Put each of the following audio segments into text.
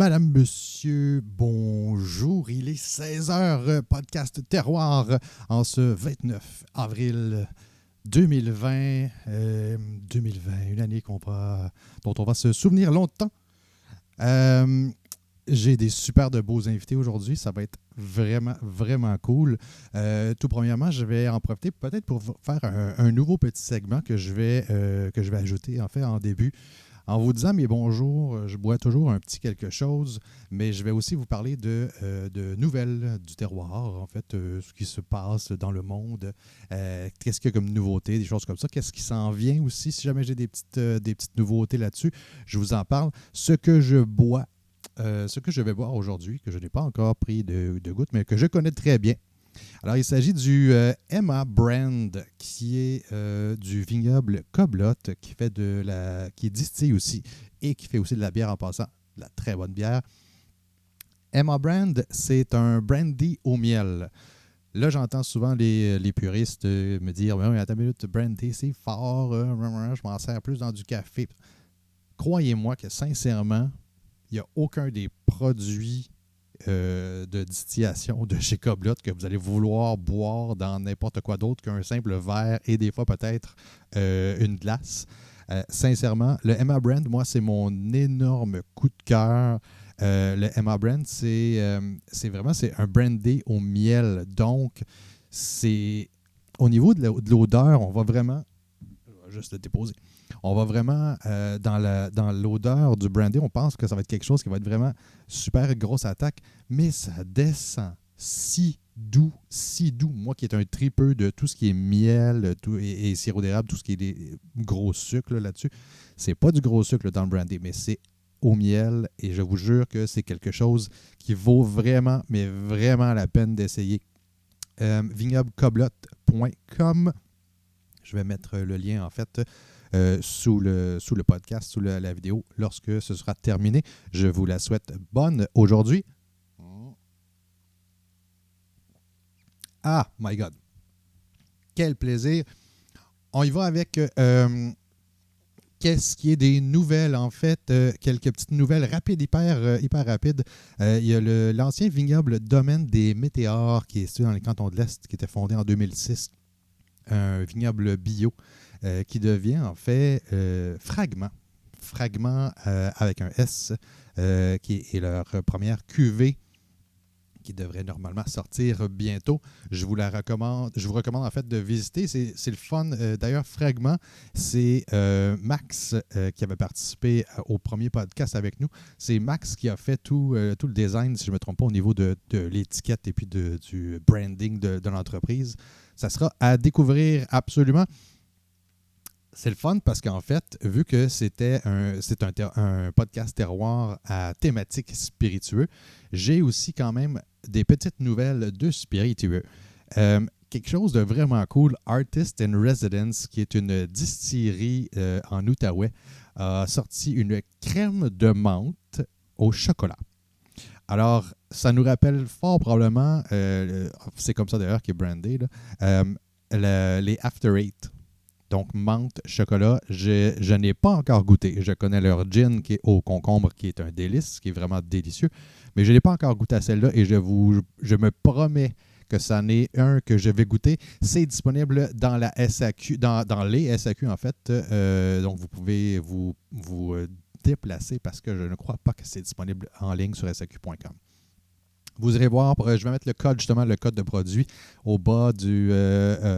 Madame, monsieur, bonjour. Il est 16h, podcast Terroir, en ce 29 avril 2020. 2020, une année dont on va se souvenir longtemps. J'ai des super de beaux invités aujourd'hui. Ça va être vraiment, vraiment cool. Tout premièrement, je vais en profiter peut-être pour faire un nouveau petit segment que je vais ajouter en fait en début. En vous disant mes bonjours, je bois toujours un petit quelque chose, mais je vais aussi vous parler de nouvelles du terroir, en fait, ce qui se passe dans le monde, qu'est-ce qu'il y a comme nouveauté, des choses comme ça, qu'est-ce qui s'en vient aussi, si jamais j'ai des petites nouveautés là-dessus, je vous en parle. Ce que je vais boire aujourd'hui, que je n'ai pas encore pris de goutte, mais que je connais très bien. Alors, il s'agit du Emma Brand, qui est du vignoble Coblotte, qui distille aussi et qui fait aussi de la bière en passant, de la très bonne bière. Emma Brand, c'est un brandy au miel. Là, j'entends souvent les puristes me dire « Oui, attends une minute, brandy, c'est fort, je m'en sers plus dans du café. » Croyez-moi que, sincèrement, il n'y a aucun des produits de distillation de chez Coblotte que vous allez vouloir boire dans n'importe quoi d'autre qu'un simple verre et des fois peut-être une glace. Sincèrement, le Emma Brand, moi, c'est mon énorme coup de cœur. Le Emma Brand, c'est un brandy au miel. Donc, c'est au niveau de l'odeur, on va vraiment... Je vais juste le déposer. On va vraiment, dans l'odeur du brandy, on pense que ça va être quelque chose qui va être vraiment super grosse attaque, mais ça descend si doux. Moi qui est un tripeux de tout ce qui est miel et sirop d'érable, tout ce qui est des gros sucres là-dessus, c'est pas du gros sucre dans le brandy, mais c'est au miel et je vous jure que c'est quelque chose qui vaut vraiment, mais vraiment la peine d'essayer. Vignoblecoblotte.com. Je vais mettre le lien en fait sous le podcast, sous la vidéo, lorsque ce sera terminé. Je vous la souhaite bonne aujourd'hui. Ah, my God! Quel plaisir! On y va avec qu'est-ce qui est des nouvelles, en fait. Quelques petites nouvelles rapides, hyper rapides. Il y a l'ancien vignoble Domaine des Météores qui est situé dans les cantons de l'Est, qui était fondé en 2006. Un vignoble bio qui devient en fait Fragment avec un S, qui est leur première cuvée qui devrait normalement sortir bientôt. Je vous recommande en fait de visiter. C'est le fun. D'ailleurs, Fragment, c'est Max qui avait participé au premier podcast avec nous. C'est Max qui a fait tout le design, si je ne me trompe pas, au niveau de l'étiquette et puis du branding de l'entreprise. Ça sera à découvrir absolument. C'est le fun parce qu'en fait, vu que c'est un podcast terroir à thématique spiritueux, j'ai aussi quand même des petites nouvelles de spiritueux. Quelque chose de vraiment cool, Artist in Residence, qui est une distillerie en Outaouais, a sorti une crème de menthe au chocolat. Alors, ça nous rappelle fort probablement, c'est comme ça d'ailleurs qui est brandé, les After Eight. Donc, menthe, chocolat, je n'ai pas encore goûté. Je connais leur gin qui est au concombre, qui est un délice, qui est vraiment délicieux. Mais je n'ai pas encore goûté à celle-là et je me promets que ça en est un que je vais goûter. C'est disponible dans la SAQ, dans les SAQ en fait. Donc, vous pouvez vous déplacer parce que je ne crois pas que c'est disponible en ligne sur SAQ.com. Vous irez voir, je vais mettre le code de produit au bas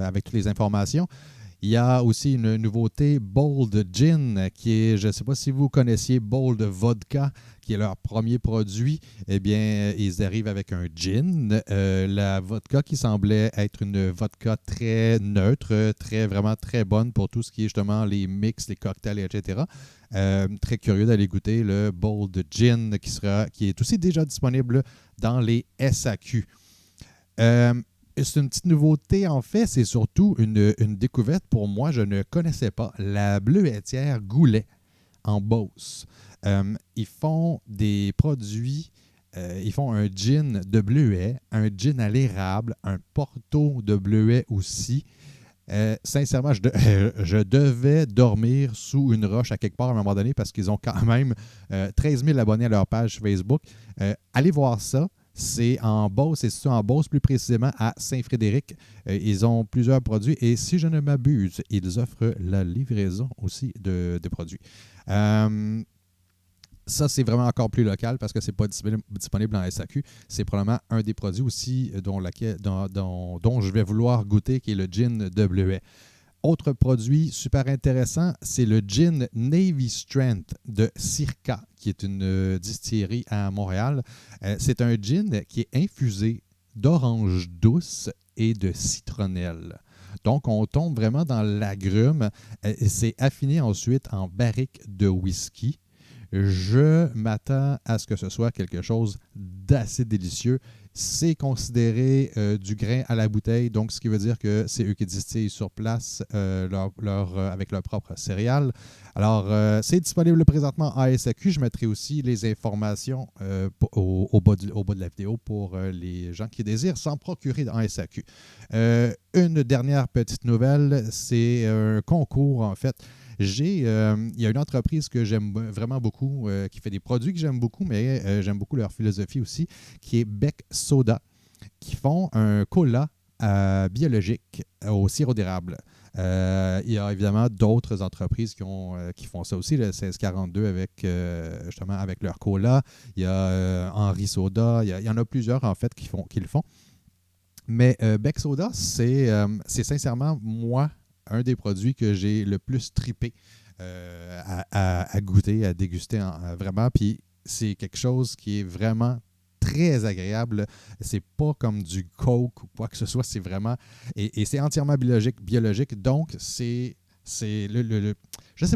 avec toutes les informations. Il y a aussi une nouveauté, Bold Gin, qui est, je ne sais pas si vous connaissiez Bold Vodka, qui est leur premier produit. Eh bien, ils arrivent avec un gin. La vodka qui semblait être une vodka très neutre, vraiment très bonne pour tout ce qui est justement les mix, les cocktails, etc. Très curieux d'aller goûter le Bold Gin qui est aussi déjà disponible dans les SAQ. C'est une petite nouveauté, en fait, c'est surtout une découverte pour moi. Je ne connaissais pas la Bleuetière Goulet en Beauce. Ils font des produits, ils font un gin de bleuet, un gin à l'érable, un porto de bleuet aussi. Sincèrement, je devais dormir sous une roche à quelque part à un moment donné parce qu'ils ont quand même 13 000 abonnés à leur page Facebook. Allez voir ça. C'est en Beauce, c'est situé en Beauce, plus précisément à Saint-Frédéric. Ils ont plusieurs produits et si je ne m'abuse, ils offrent la livraison aussi de produits. Ça, c'est vraiment encore plus local parce que ce n'est pas disponible en SAQ. C'est probablement un des produits aussi dont je vais vouloir goûter, qui est le gin de Bleuet. Autre produit super intéressant, c'est le gin Navy Strength de Circa, qui est une distillerie à Montréal. C'est un gin qui est infusé d'orange douce et de citronnelle. Donc, on tombe vraiment dans l'agrume. C'est affiné ensuite en barrique de whisky. Je m'attends à ce que ce soit quelque chose d'assez délicieux. C'est considéré du grain à la bouteille, donc ce qui veut dire que c'est eux qui distillent sur place avec leurs propres céréales. Alors, c'est disponible présentement en SAQ. Je mettrai aussi les informations au bas de la vidéo pour les gens qui désirent s'en procurer en SAQ. Une dernière petite nouvelle, c'est un concours en fait. Il y a une entreprise que j'aime vraiment beaucoup, qui fait des produits que j'aime beaucoup, mais j'aime beaucoup leur philosophie aussi, qui est Bec Soda, qui font un cola biologique au sirop d'érable. Il y a évidemment d'autres entreprises qui font ça aussi, le 1642 justement avec leur cola. Il y a Henri Soda, il y en a plusieurs en fait qui le font. Mais Bec Soda, c'est sincèrement, moi, un des produits que j'ai le plus trippé à goûter, à déguster vraiment. Puis c'est quelque chose qui est vraiment très agréable. C'est pas comme du Coke ou quoi que ce soit. C'est vraiment... Et c'est entièrement biologique. Donc, je sais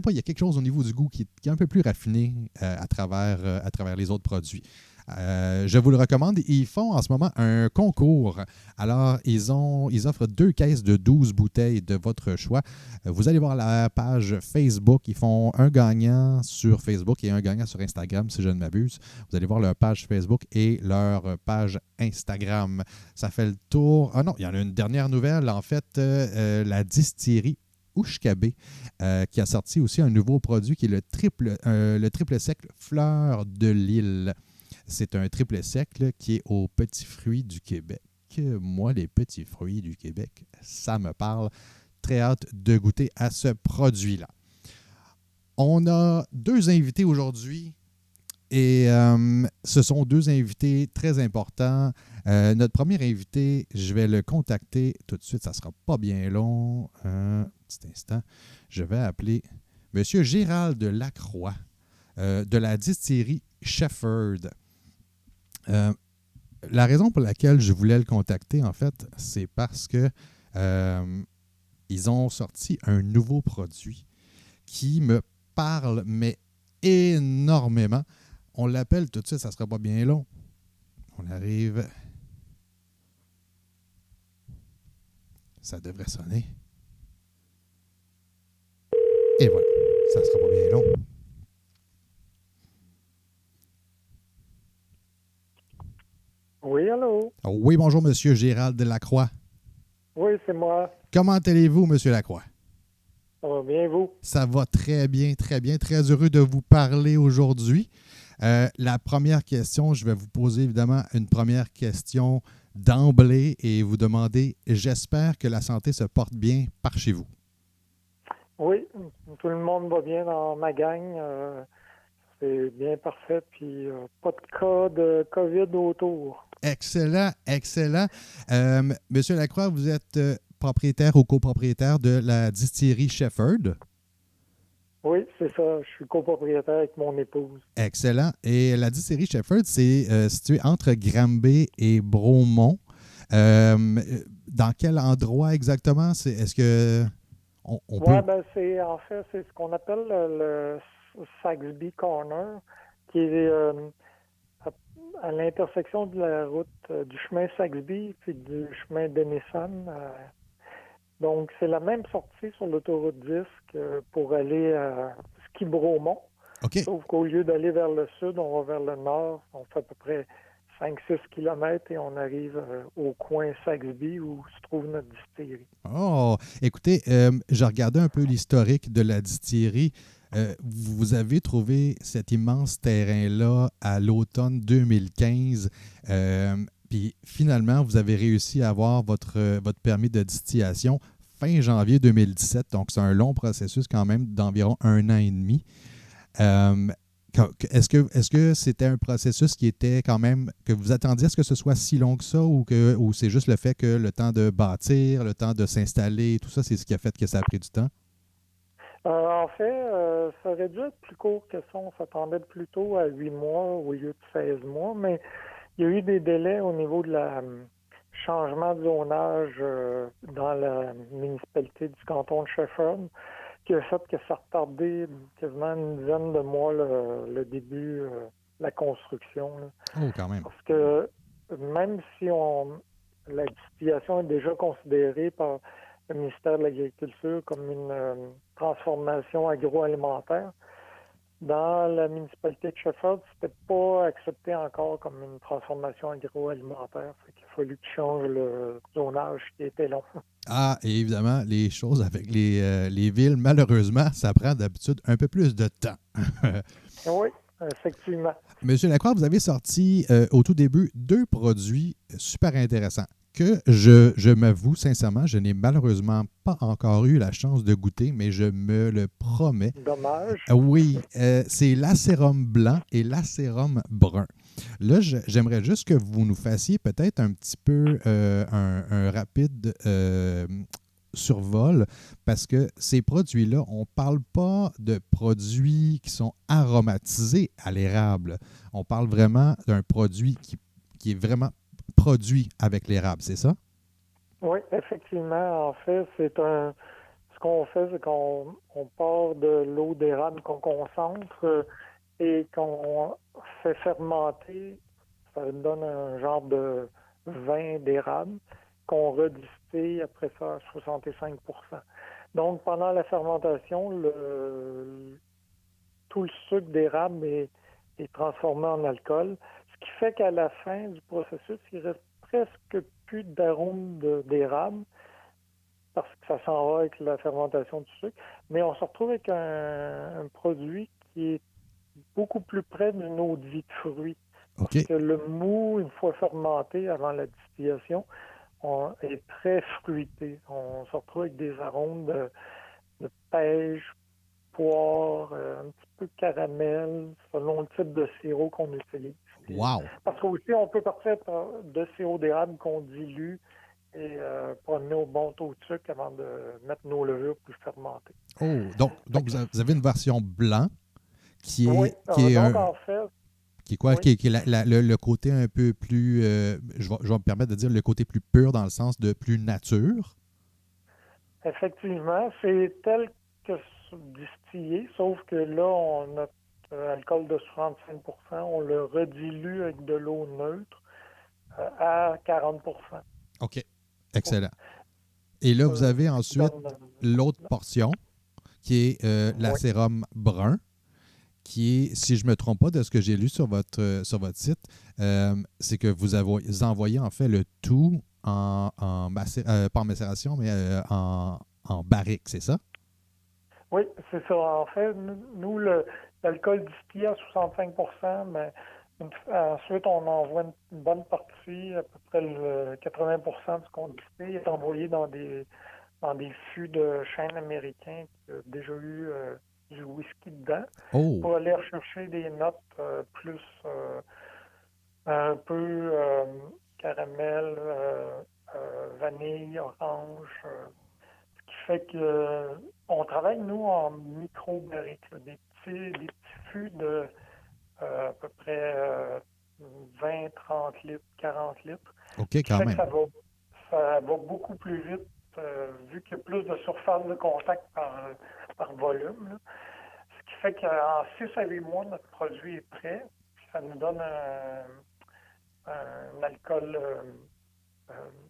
pas, il y a quelque chose au niveau du goût qui est un peu plus raffiné à travers les autres produits. Je vous le recommande. Ils font en ce moment un concours. Alors, ils offrent 2 caisses de 12 bouteilles de votre choix. Vous allez voir la page Facebook. Ils font un gagnant sur Facebook et un gagnant sur Instagram, si je ne m'abuse. Vous allez voir leur page Facebook et leur page Instagram. Ça fait le tour. Ah non, il y en a une dernière nouvelle. En fait, la distillerie Oushkabé, qui a sorti aussi un nouveau produit qui est le triple sec Fleur de l'Île. C'est un triple sec là, qui est aux petits fruits du Québec. Moi, les petits fruits du Québec, ça me parle. Très hâte de goûter à ce produit-là. On a 2 invités aujourd'hui et ce sont 2 invités très importants. Notre premier invité, je vais le contacter tout de suite. Ça ne sera pas bien long. Un petit instant. Je vais appeler M. Gérald Lacroix de la distillerie Shepherd. La raison pour laquelle je voulais le contacter, en fait, c'est parce que ils ont sorti un nouveau produit qui me parle, mais énormément. On l'appelle tout de suite, ça ne sera pas bien long. On arrive. Ça devrait sonner. Et voilà, ça ne sera pas bien long. Oui, allô? Oui, bonjour, M. Gérald Lacroix. Oui, c'est moi. Comment allez-vous, M. Lacroix? Ça va bien, vous? Ça va très bien, très bien. Très heureux de vous parler aujourd'hui. La première question, je vais vous poser évidemment une première question d'emblée et vous demander, j'espère que la santé se porte bien par chez vous. Oui, tout le monde va bien dans ma gang. C'est bien parfait, puis pas de cas de COVID autour. Excellent, excellent. Monsieur Lacroix, vous êtes propriétaire ou copropriétaire de la distillerie Shepherd. Oui, c'est ça. Je suis copropriétaire avec mon épouse. Excellent. Et la distillerie Shepherd, c'est situé entre Granby et Bromont. Dans quel endroit exactement? Est-ce que on peut... Oui, ben c'est ce qu'on appelle le Saxby Corner, qui est à l'intersection de la route du chemin Saxby puis du chemin Denison. Donc, c'est la même sortie sur l'autoroute 10 que pour aller à Ski-Bromont. OK. Sauf qu'au lieu d'aller vers le sud, on va vers le nord. On fait à peu près 5-6 kilomètres et on arrive au coin Saxby où se trouve notre distillerie. Oh, écoutez, je regardais un peu l'historique de la distillerie. Vous avez trouvé cet immense terrain-là à l'automne 2015. Puis finalement, vous avez réussi à avoir votre permis de distillation fin janvier 2017. Donc, c'est un long processus quand même d'environ 1 an et demi. Euh, est-ce que c'était un processus qui était quand même, que vous attendiez à ce que ce soit si long que ça ou c'est juste le fait que le temps de bâtir, le temps de s'installer, tout ça, c'est ce qui a fait que ça a pris du temps? En fait, ça aurait dû être plus court que ça. On s'attendait plutôt à 8 mois au lieu de 16 mois, mais il y a eu des délais au niveau de la changement de zonage dans la municipalité du canton de Shefford, qui a fait que ça a retardé quasiment une dizaine de mois le début de la construction, là. Oh, quand même. Parce que même si la distillation est déjà considérée par le ministère de l'Agriculture comme une transformation agroalimentaire, dans la municipalité de Shefford, c'était pas accepté encore comme une transformation agroalimentaire. Fait qu'il a fallu que tu changes le zonage qui était long. Ah, et évidemment, les choses avec les villes, malheureusement, ça prend d'habitude un peu plus de temps. Oui, effectivement. Monsieur Lacroix, vous avez sorti au tout début 2 produits super intéressants que je m'avoue sincèrement, je n'ai malheureusement pas encore eu la chance de goûter, mais je me le promets. Dommage. Oui, c'est l'acérum blanc et l'acérum brun. Là, j'aimerais juste que vous nous fassiez peut-être un petit peu un rapide survol, parce que ces produits-là, on ne parle pas de produits qui sont aromatisés à l'érable. On parle vraiment d'un produit qui est vraiment produit avec l'érable, c'est ça? Oui, effectivement. En fait, ce qu'on fait, c'est qu'on part de l'eau d'érable qu'on concentre et qu'on fait fermenter. Ça donne un genre de vin d'érable qu'on redistille après ça à 65%. Donc, pendant la fermentation, tout le sucre d'érable est transformé en alcool, ce qui fait qu'à la fin du processus, il reste presque plus d'arôme d'érable parce que ça s'en va avec la fermentation du sucre, mais on se retrouve avec un produit qui est beaucoup plus près d'une eau de vie de fruits. Parce OK. que le mou, une fois fermenté avant la distillation, est très fruité. On se retrouve avec des arômes de pêche, poire, un petit peu de caramel, selon le type de sirop qu'on utilise. Wow! Parce qu'aussi, on peut partir de sirop d'érable qu'on dilue et pour amener au bon taux de sucre avant de mettre nos levures plus fermentées. Oh, donc vous avez une version blanc qui Oui, est, qui est donc un, en fait, qui est quoi? oui, Qui est le côté un peu plus, je vais me permettre de dire le côté plus pur dans le sens de plus nature. effectivement, c'est tel que distillé, sauf que là, notre alcool de 65%, on le redilue avec de l'eau neutre à 40%. OK. Excellent. Et là, vous avez Ce qui ensuite donne, l'autre portion qui est oui, l'acérum brun, qui est, si je ne me trompe pas de ce que j'ai lu sur votre site, c'est que vous avez envoyé en fait le tout pas en macération, mais en barrique, c'est ça? oui, c'est ça. En fait, nous, l'alcool distillé à 65%, mais ensuite, on envoie une bonne partie, à peu près le 80% de ce qu'on distille est envoyé dans des fûts de chêne américain qui a déjà eu du whisky dedans Oh, pour aller rechercher des notes plus un peu caramel, vanille, orange. Ce qui fait que on travaille, nous, en micro-barriques, là, des petits fûts de à peu près 20, 30 litres, 40 litres. OK, Ce qui quand fait que même. ça va beaucoup plus vite, vu qu'il y a plus de surface de contact par volume, là. Ce qui fait qu'en 6 à 8 mois, notre produit est prêt. Puis ça nous donne un alcool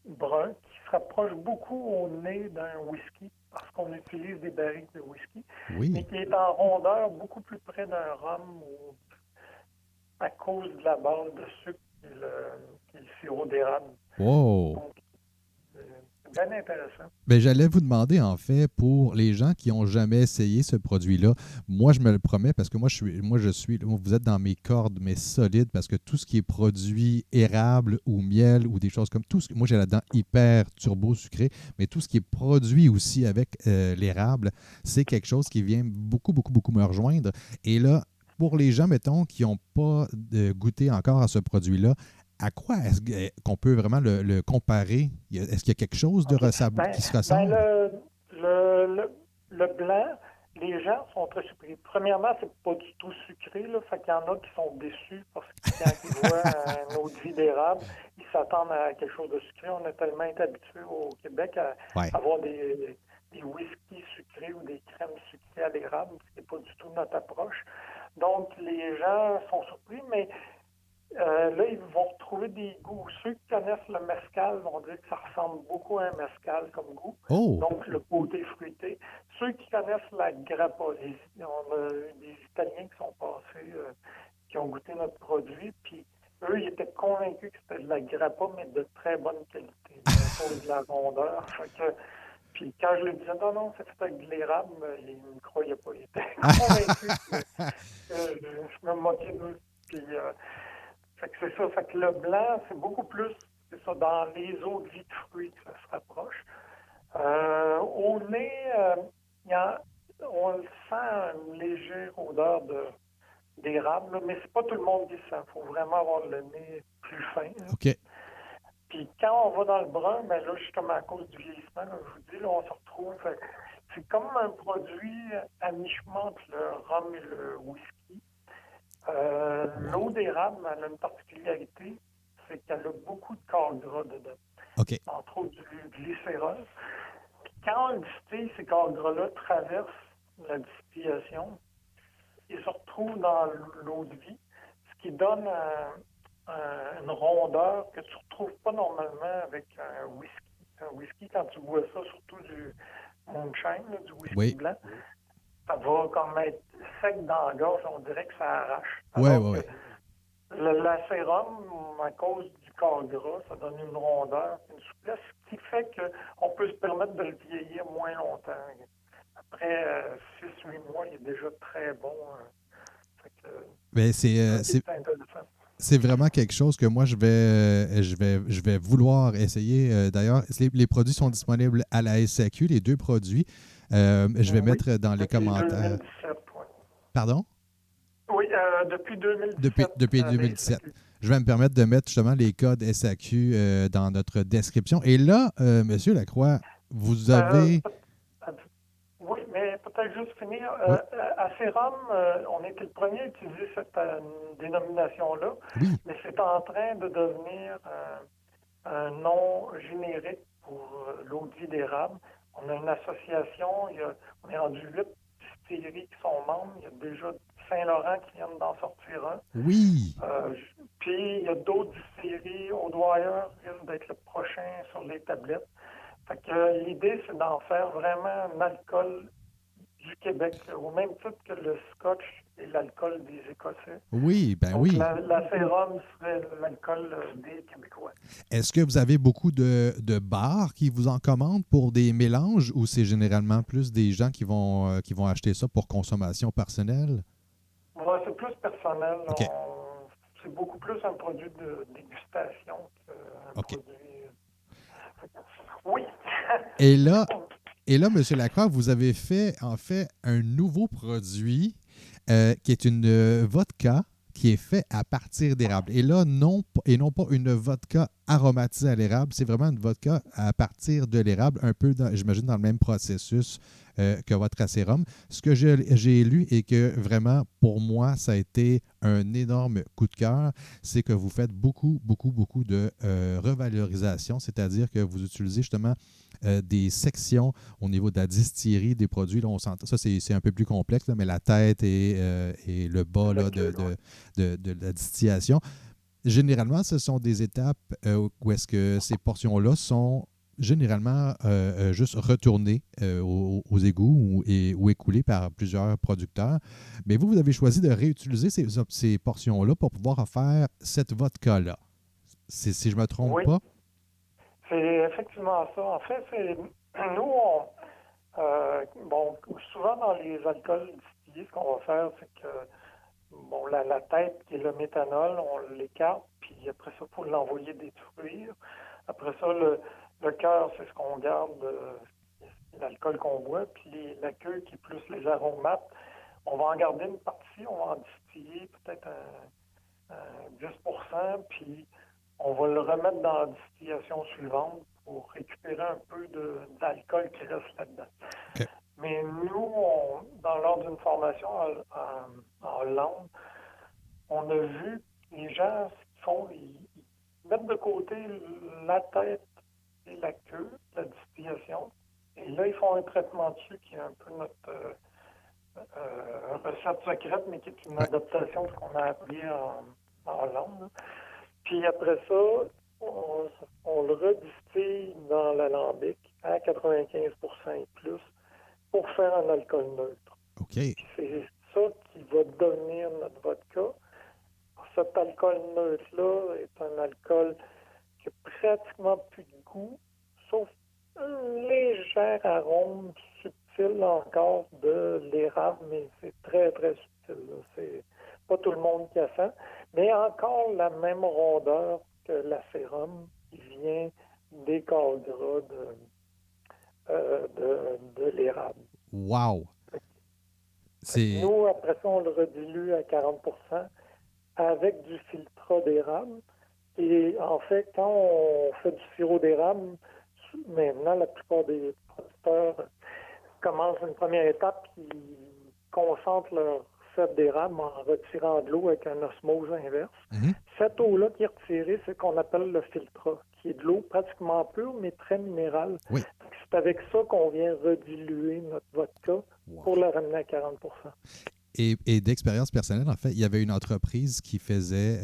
brun qui se rapproche beaucoup au nez d'un whisky parce qu'on utilise des barriques de whisky, mais Oui. qui est en rondeur beaucoup plus près d'un rhum à cause de la base de sucre qui est le sirop d'érable. Wow! Donc, c'est bien intéressant. Ben, j'allais vous demander, en fait, pour les gens qui n'ont jamais essayé ce produit-là, moi, je me le promets parce que vous êtes dans mes cordes, mais solides, parce que tout ce qui est produit érable ou miel ou des choses comme moi, j'ai la dent hyper turbo sucré, mais tout ce qui est produit aussi avec l'érable, c'est quelque chose qui vient beaucoup, beaucoup, beaucoup me rejoindre. Et là, pour les gens, mettons, qui n'ont pas goûté encore à ce produit-là, à quoi est-ce qu'on peut vraiment le comparer? Est-ce qu'il y a quelque chose de qui se ressemble? Le blanc, les gens sont très surpris. Premièrement, c'est pas du tout sucré, là, fait qu'il y en a qui sont déçus parce que quand ils voient un eau de vie d'érable, ils s'attendent à quelque chose de sucré. On a tellement été habitués au Québec à avoir des whiskies sucrés ou des crèmes sucrées à l'érable, ce qui n'est pas du tout notre approche. Donc, les gens sont surpris, mais là, ils vont retrouver des goûts. Ceux qui connaissent le mezcal vont dire que ça ressemble beaucoup à un mezcal comme goût. Oh! Donc, le côté fruité. Ceux qui connaissent la grappa, on a des Italiens qui sont passés, qui ont goûté notre produit, puis eux, ils étaient convaincus que c'était de la grappa, mais de très bonne qualité. Pour de la rondeur. Puis quand je lui disais non, c'est fait avec de l'érable, ils ne me croyaient pas. Ils étaient convaincus que je me moquais d'eux. Puis, fait que c'est ça. Fait que le blanc, c'est beaucoup plus, c'est ça, dans les eaux de vie de fruits que ça se rapproche. Au nez, on le sent une légère odeur d'érable, là, mais c'est pas tout le monde qui le sent. Il faut vraiment avoir le nez plus fin. Là. OK. Puis quand on va dans le brun, ben là, justement à cause du vieillissement, là, je vous dis, là, on se retrouve. C'est comme un produit à mi-chemin entre le rhum et le whisky. L'eau d'érable, elle a une particularité, c'est qu'elle a beaucoup de corps gras dedans. OK. Entre autres du glycérol. Puis quand on le distille, ces corps gras-là traversent la distillation et se retrouvent dans l'eau de vie, ce qui donne une rondeur que tu ne retrouves pas normalement avec un whisky. Un whisky, quand tu bois ça, surtout du moonshine, là, du whisky blanc, ça va comme être sec dans la gorge, on dirait que ça arrache. Oui. L'acérum, à cause du corps gras, ça donne une rondeur, une souplesse, ce qui fait qu'on peut se permettre de le vieillir moins longtemps. Après 6-8 mois, il est déjà très bon. Mais c'est vraiment quelque chose que moi, je vais vouloir essayer. D'ailleurs, les produits sont disponibles à la SAQ, les deux produits. Je vais mettre dans les commentaires. 2017, ouais. Pardon? Oui, depuis 2017. Depuis 2017. Je vais me permettre de mettre justement les codes SAQ dans notre description. Et là, M. Lacroix, vous avez... oui, mais peut-être juste finir. Oui. À Sérum, on était le premier à utiliser cette dénomination-là, mais c'est en train de devenir un nom générique pour l'eau de vie d'érable. On a une association, on est rendu 8 distilleries qui sont membres. Il y a déjà Saint-Laurent qui vient d'en sortir un. Oui. Puis il y a d'autres distilleries. O'Dwyer vient d'être le prochain sur les tablettes. Fait que l'idée, c'est d'en faire vraiment un alcool du Québec, au même titre que le scotch et l'alcool des Écossais. Oui, ben donc, oui. La sérum serait l'alcool des Québécois. Est-ce que vous avez beaucoup de bars qui vous en commandent pour des mélanges ou c'est généralement plus des gens qui vont acheter ça pour consommation personnelle? Ouais, c'est plus personnel. Okay. C'est beaucoup plus un produit de dégustation qu'un produit... Oui. Et là, M. Lacroix, vous avez fait en fait un nouveau produit qui est une vodka qui est fait à partir d'érable. Et là, non pas une vodka aromatisée à l'érable, c'est vraiment une vodka à partir de l'érable, un peu, j'imagine, dans le même processus que votre acérum. Ce que j'ai lu et que vraiment, pour moi, ça a été un énorme coup de cœur, c'est que vous faites beaucoup, beaucoup, beaucoup de revalorisation, c'est-à-dire que vous utilisez justement des sections au niveau de la distillerie des produits. Là, on sent, ça, c'est un peu plus complexe, là, mais la tête et le bas là, de la distillation. Généralement, ce sont des étapes où est-ce que ces portions-là sont généralement juste retournées aux égouts ou écoulées par plusieurs producteurs. Mais vous avez choisi de réutiliser ces portions-là pour pouvoir faire cette vodka-là. Si je me trompe Oui, pas. c'est effectivement ça. En fait, nous, bon, souvent dans les alcools distillés, ce qu'on va faire, c'est que bon, la tête qui est le méthanol, on l'écarte, puis après ça, il faut l'envoyer détruire. Après ça, le cœur, c'est ce qu'on garde, l'alcool qu'on boit, puis la queue qui est plus les aromates, on va en garder une partie, on va en distiller peut-être un 10%, puis on va le remettre dans la distillation suivante pour récupérer un peu d'alcool qui reste là-dedans. OK. Mais nous, lors d'une formation en Hollande, on a vu les gens, ce qu'ils font, ils mettent de côté la tête et la queue, la distillation, et là, ils font un traitement dessus qui est un peu notre recette secrète, mais qui est une adaptation de ce qu'on a appris en Hollande, là. Puis après ça, on le redistille dans l'alambic à 95% et plus pour faire un alcool neutre. OK. Puis c'est ça qui va devenir notre vodka. Cet alcool neutre-là est un alcool qui n'a pratiquement plus de goût, sauf un léger arôme subtil encore de l'érable, mais c'est très, très subtil, là. C'est pas tout le monde qui a ça, mais encore la même rondeur que l'acérum qui vient des caldras de l'érable. Wow! C'est... Nous, après ça, on le redilue à 40% avec du filtrat d'érable. Et en fait, quand on fait du sirop d'érable, maintenant, la plupart des producteurs commencent une première étape qui concentre leur sel d'érable en retirant de l'eau avec un osmose inverse. Mhm. Cette eau-là qui est retirée, c'est ce qu'on appelle le filtrat, qui est de l'eau pratiquement pure, mais très minérale. Oui. C'est avec ça qu'on vient rediluer notre vodka pour le ramener à 40%. Et d'expérience personnelle, en fait, il y avait une entreprise qui faisait,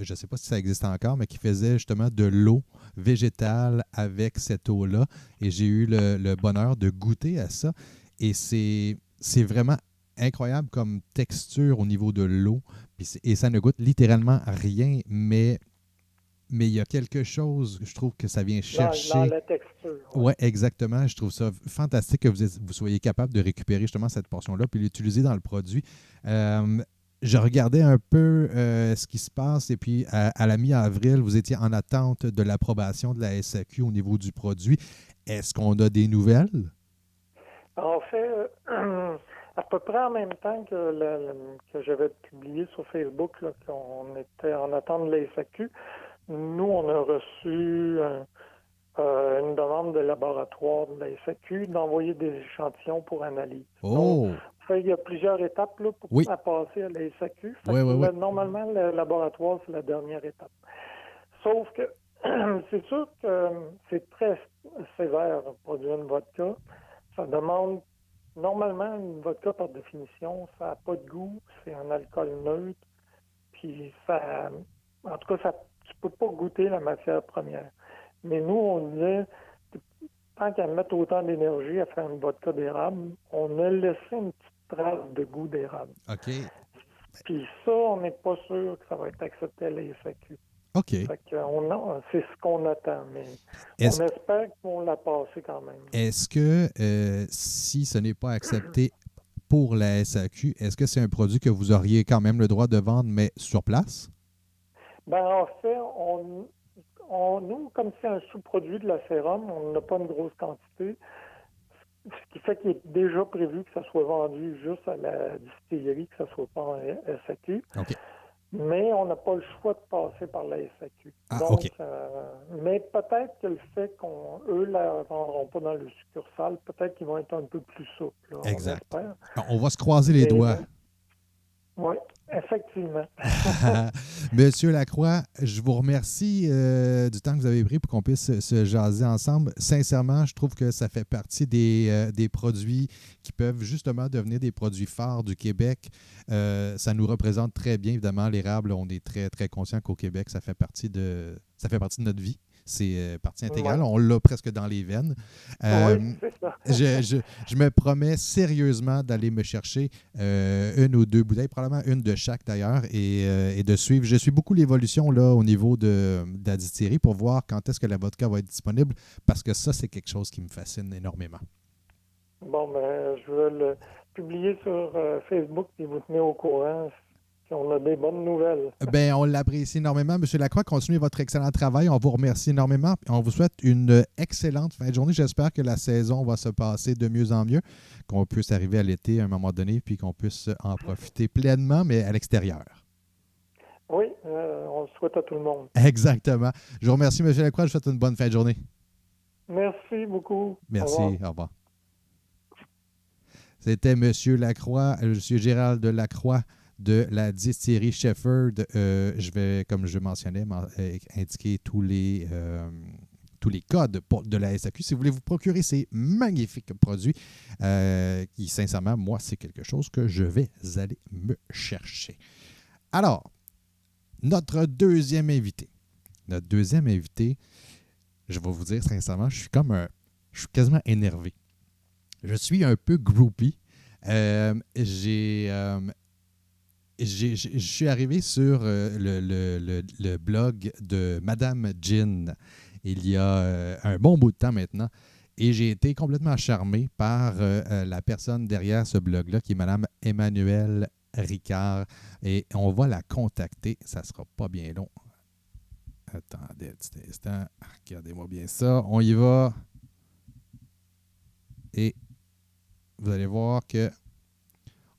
je ne sais pas si ça existe encore, mais qui faisait justement de l'eau végétale avec cette eau-là. Et j'ai eu le bonheur de goûter à ça. Et c'est vraiment incroyable comme texture au niveau de l'eau. Et ça ne goûte littéralement rien, mais il y a quelque chose, je trouve que ça vient chercher. Dans la texture. Oui, exactement. Je trouve ça fantastique que vous soyez capable de récupérer justement cette portion-là puis l'utiliser dans le produit. Je regardais un peu ce qui se passe et puis à la mi-avril, vous étiez en attente de l'approbation de la SAQ au niveau du produit. Est-ce qu'on a des nouvelles? En fait, à peu près en même temps que j'avais publié sur Facebook là, qu'on était en attente de la SAQ, nous, on a reçu une demande de laboratoire de la SAQ d'envoyer des échantillons pour analyse. Oh! Donc, il y a plusieurs étapes là, pour passer à la SAQ. Oui. Normalement, le laboratoire, c'est la dernière étape. Sauf que c'est sûr que c'est très sévère de produire une vodka. Ça demande, normalement, une vodka, par définition, ça n'a pas de goût, c'est un alcool neutre, puis ça, en tout cas, tu peux pas goûter la matière première. Mais nous, on disait, tant qu'à mettre autant d'énergie à faire une vodka d'érable, on a laissé une petite trace de goût d'érable. OK. Puis ça, on n'est pas sûr que ça va être accepté à la SAQ. OK. Fait que c'est ce qu'on attend, mais on espère qu'on l'a passé quand même. Est-ce que si ce n'est pas accepté pour la SAQ, est-ce que c'est un produit que vous auriez quand même le droit de vendre, mais sur place? Ben en fait, nous, comme c'est un sous-produit de la sérum, on n'a pas une grosse quantité, ce qui fait qu'il est déjà prévu que ça soit vendu juste à la distillerie, que ça ne soit pas en SAQ. OK. Mais on n'a pas le choix de passer par la SAQ. Ah, donc, OK. Mais peut-être que le fait qu'eux ne la vendront pas dans le succursale, peut-être qu'ils vont être un peu plus souples. Là, exact. On espère. On va se croiser les doigts. Oui, effectivement. Monsieur Lacroix, je vous remercie du temps que vous avez pris pour qu'on puisse se jaser ensemble. Sincèrement, je trouve que ça fait partie des produits qui peuvent justement devenir des produits phares du Québec. Ça nous représente très bien, évidemment, l'érable. On est très, très conscient qu'au Québec, ça fait partie de notre vie. c'est partie intégrale. Ouais. On l'a presque dans les veines. Oui, c'est ça. Je me promets sérieusement d'aller me chercher une ou deux bouteilles, probablement une de chaque d'ailleurs, et de suivre. Je suis beaucoup l'évolution là, au niveau de la distillerie pour voir quand est-ce que la vodka va être disponible, parce que ça, c'est quelque chose qui me fascine énormément. Bon, ben, je vais le publier sur Facebook et vous tenir au courant si on a des bonnes nouvelles. Ben, on l'apprécie énormément. Monsieur Lacroix, continuez votre excellent travail. On vous remercie énormément. On vous souhaite une excellente fin de journée. J'espère que la saison va se passer de mieux en mieux, qu'on puisse arriver à l'été à un moment donné, puis qu'on puisse en profiter pleinement, mais à l'extérieur. Oui, on le souhaite à tout le monde. Exactement. Je vous remercie, Monsieur Lacroix. Je vous souhaite une bonne fin de journée. Merci beaucoup. Au Merci. revoir. Au revoir. C'était Monsieur Lacroix, Monsieur Gérald de Lacroix de la distillerie Shefford. Je vais, comme je mentionnais, indiquer tous les codes de la SAQ. Si vous voulez vous procurer ces magnifiques produits, qui, sincèrement, moi, c'est quelque chose que je vais aller me chercher. Alors, notre deuxième invité. Notre deuxième invité, je vais vous dire sincèrement, je suis quasiment énervé. Je suis un peu groupie. Je suis arrivé sur le blog de Madame Gin il y a un bon bout de temps maintenant et j'ai été complètement charmé par la personne derrière ce blog-là qui est Madame Emmanuelle Ricard et on va la contacter. Ça ne sera pas bien long. Attendez un petit instant. Regardez-moi bien ça. On y va. Et vous allez voir que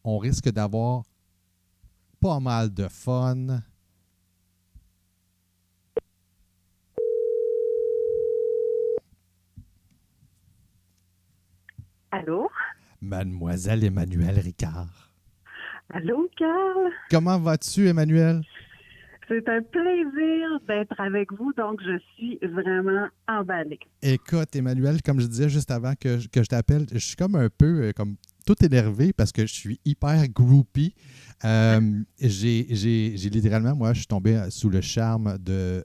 on risque d'avoir pas mal de fun. Allô? Mademoiselle Emmanuelle Ricard. Allô, Carl? Comment vas-tu, Emmanuelle? C'est un plaisir d'être avec vous, donc je suis vraiment emballée. Écoute, Emmanuelle, comme je disais juste avant que je t'appelle, je suis comme un peu comme tout énervé parce que je suis hyper groupie. J'ai littéralement, moi, je suis tombé sous le charme de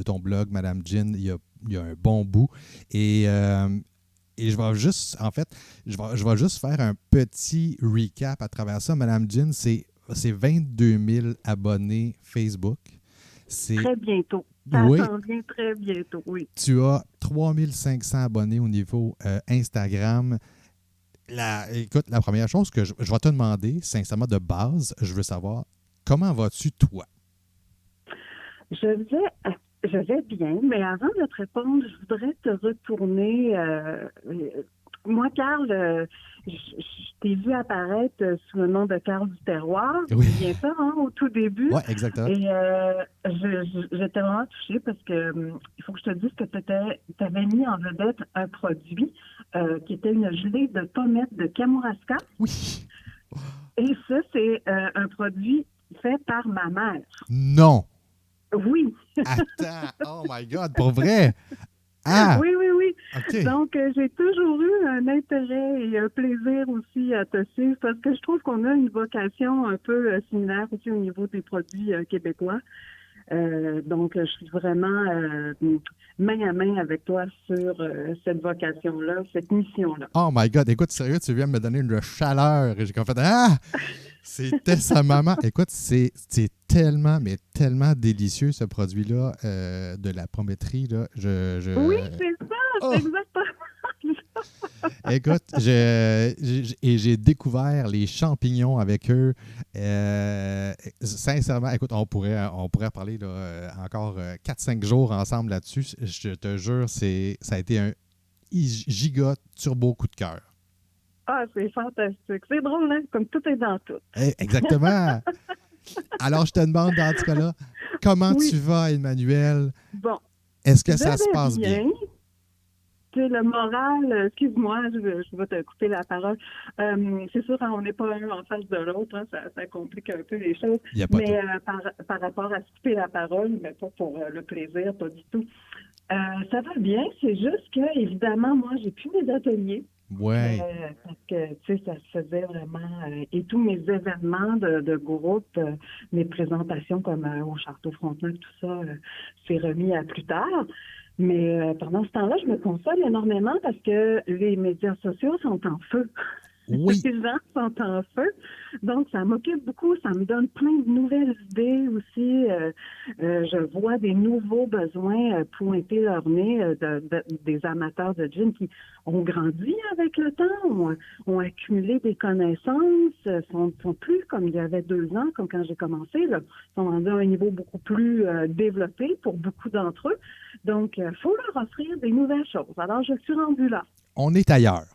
ton blog, Madame Gin, il y a un bon bout. Et je vais juste, en fait, je vais juste faire un petit recap à travers ça. Madame Gin, c'est 22 000 abonnés Facebook. Très bientôt. Ça Oui, s'en vient très bientôt, oui. tu as 3500 abonnés au niveau Instagram. Écoute, la première chose que je vais te demander, sincèrement de base, je veux savoir, comment vas-tu toi? Je vais bien, mais avant de te répondre, je voudrais te retourner. Moi, Carl, je t'ai vu apparaître sous le nom de Carl du Terroir. Oui. C'est bien ça, hein, au tout début. Oui, exactement. Et j'étais vraiment touchée parce que il faut que je te dise que tu avais mis en vedette un produit qui était une gelée de pommettes de Kamouraska. Oui. Et ça, c'est un produit fait par ma mère. Non. Oui. Attends. Oh my God, pour vrai? Ah! Oui. OK. Donc, j'ai toujours eu un intérêt et un plaisir aussi à te suivre parce que je trouve qu'on a une vocation un peu similaire aussi au niveau des produits québécois. Donc, je suis vraiment main à main avec toi sur cette vocation-là, cette mission-là. Oh my God, écoute, sérieux, tu viens de me donner une chaleur. Et j'ai comme fait, ah! C'était sa maman. Écoute, c'est tellement, mais tellement délicieux, ce produit-là, de la pommetterie. Là. Oui, c'est ça, Oh! c'est exactement ça. Écoute, j'ai découvert les champignons avec eux. Sincèrement, écoute, on pourrait parler là, encore 4-5 jours ensemble là-dessus. Je te jure, ça a été un giga turbo coup de cœur. Ah, c'est fantastique. C'est drôle, hein? Comme tout est dans tout. Exactement. Alors, je te demande, dans ce cas-là, comment Oui. tu vas, Emmanuel? Bon. Est-ce que ça se vais passe bien? Tu sais, le moral, excuse-moi, je vais te couper la parole. C'est sûr, hein, on n'est pas un en face de l'autre, hein, ça complique un peu les choses. Il y a pas Mais par rapport à se couper la parole, mais pas pour le plaisir, pas du tout. Ça va bien, c'est juste que, évidemment, moi, j'ai plus mes ateliers. Ouais. Parce que, tu sais, ça se faisait vraiment... et tous mes événements de groupe, mes présentations comme au Château Frontenac, tout ça, c'est remis à plus tard. Mais pendant ce temps-là, je me console énormément parce que les médias sociaux sont en feu. Oui. Les gens sont en feu. Donc, ça m'occupe beaucoup. Ça me donne plein de nouvelles idées aussi. Je vois des nouveaux besoins pointer leur nez des amateurs de gin qui ont grandi avec le temps, ont accumulé des connaissances, sont plus comme il y avait 2 ans, comme quand j'ai commencé, là, sont rendus à un niveau beaucoup plus développé pour beaucoup d'entre eux. Donc, il faut leur offrir des nouvelles choses. Alors, je suis rendue là. On est ailleurs.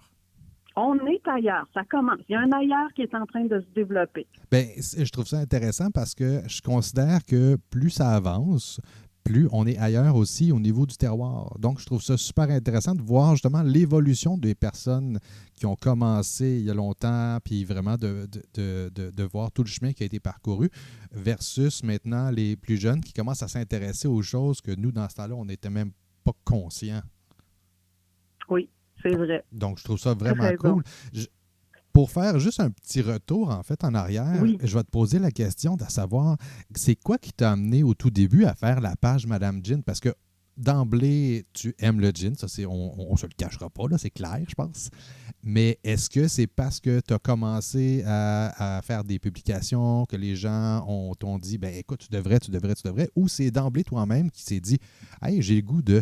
On est ailleurs, ça commence. Il y a un ailleurs qui est en train de se développer. Bien, je trouve ça intéressant parce que je considère que plus ça avance, plus on est ailleurs aussi au niveau du terroir. Donc, je trouve ça super intéressant de voir l'évolution des personnes qui ont commencé il y a longtemps, puis vraiment de voir tout le chemin qui a été parcouru versus maintenant les plus jeunes qui commencent à s'intéresser aux choses que nous, dans ce temps-là, on n'était même pas conscients. Oui. C'est vrai. Donc, je trouve ça vraiment cool. Pour faire juste un petit retour, en fait, en arrière, je vais te poser la question de savoir, c'est quoi qui t'a amené au tout début à faire la page Madame Gin? Parce que d'emblée, tu aimes le gin, ça, on ne se le cachera pas, là, c'est clair, je pense. Mais est-ce que c'est parce que tu as commencé à faire des publications que les gens t'ont dit, ben écoute, tu devrais, ou c'est d'emblée toi-même qui s'est dit, hey, j'ai le goût de...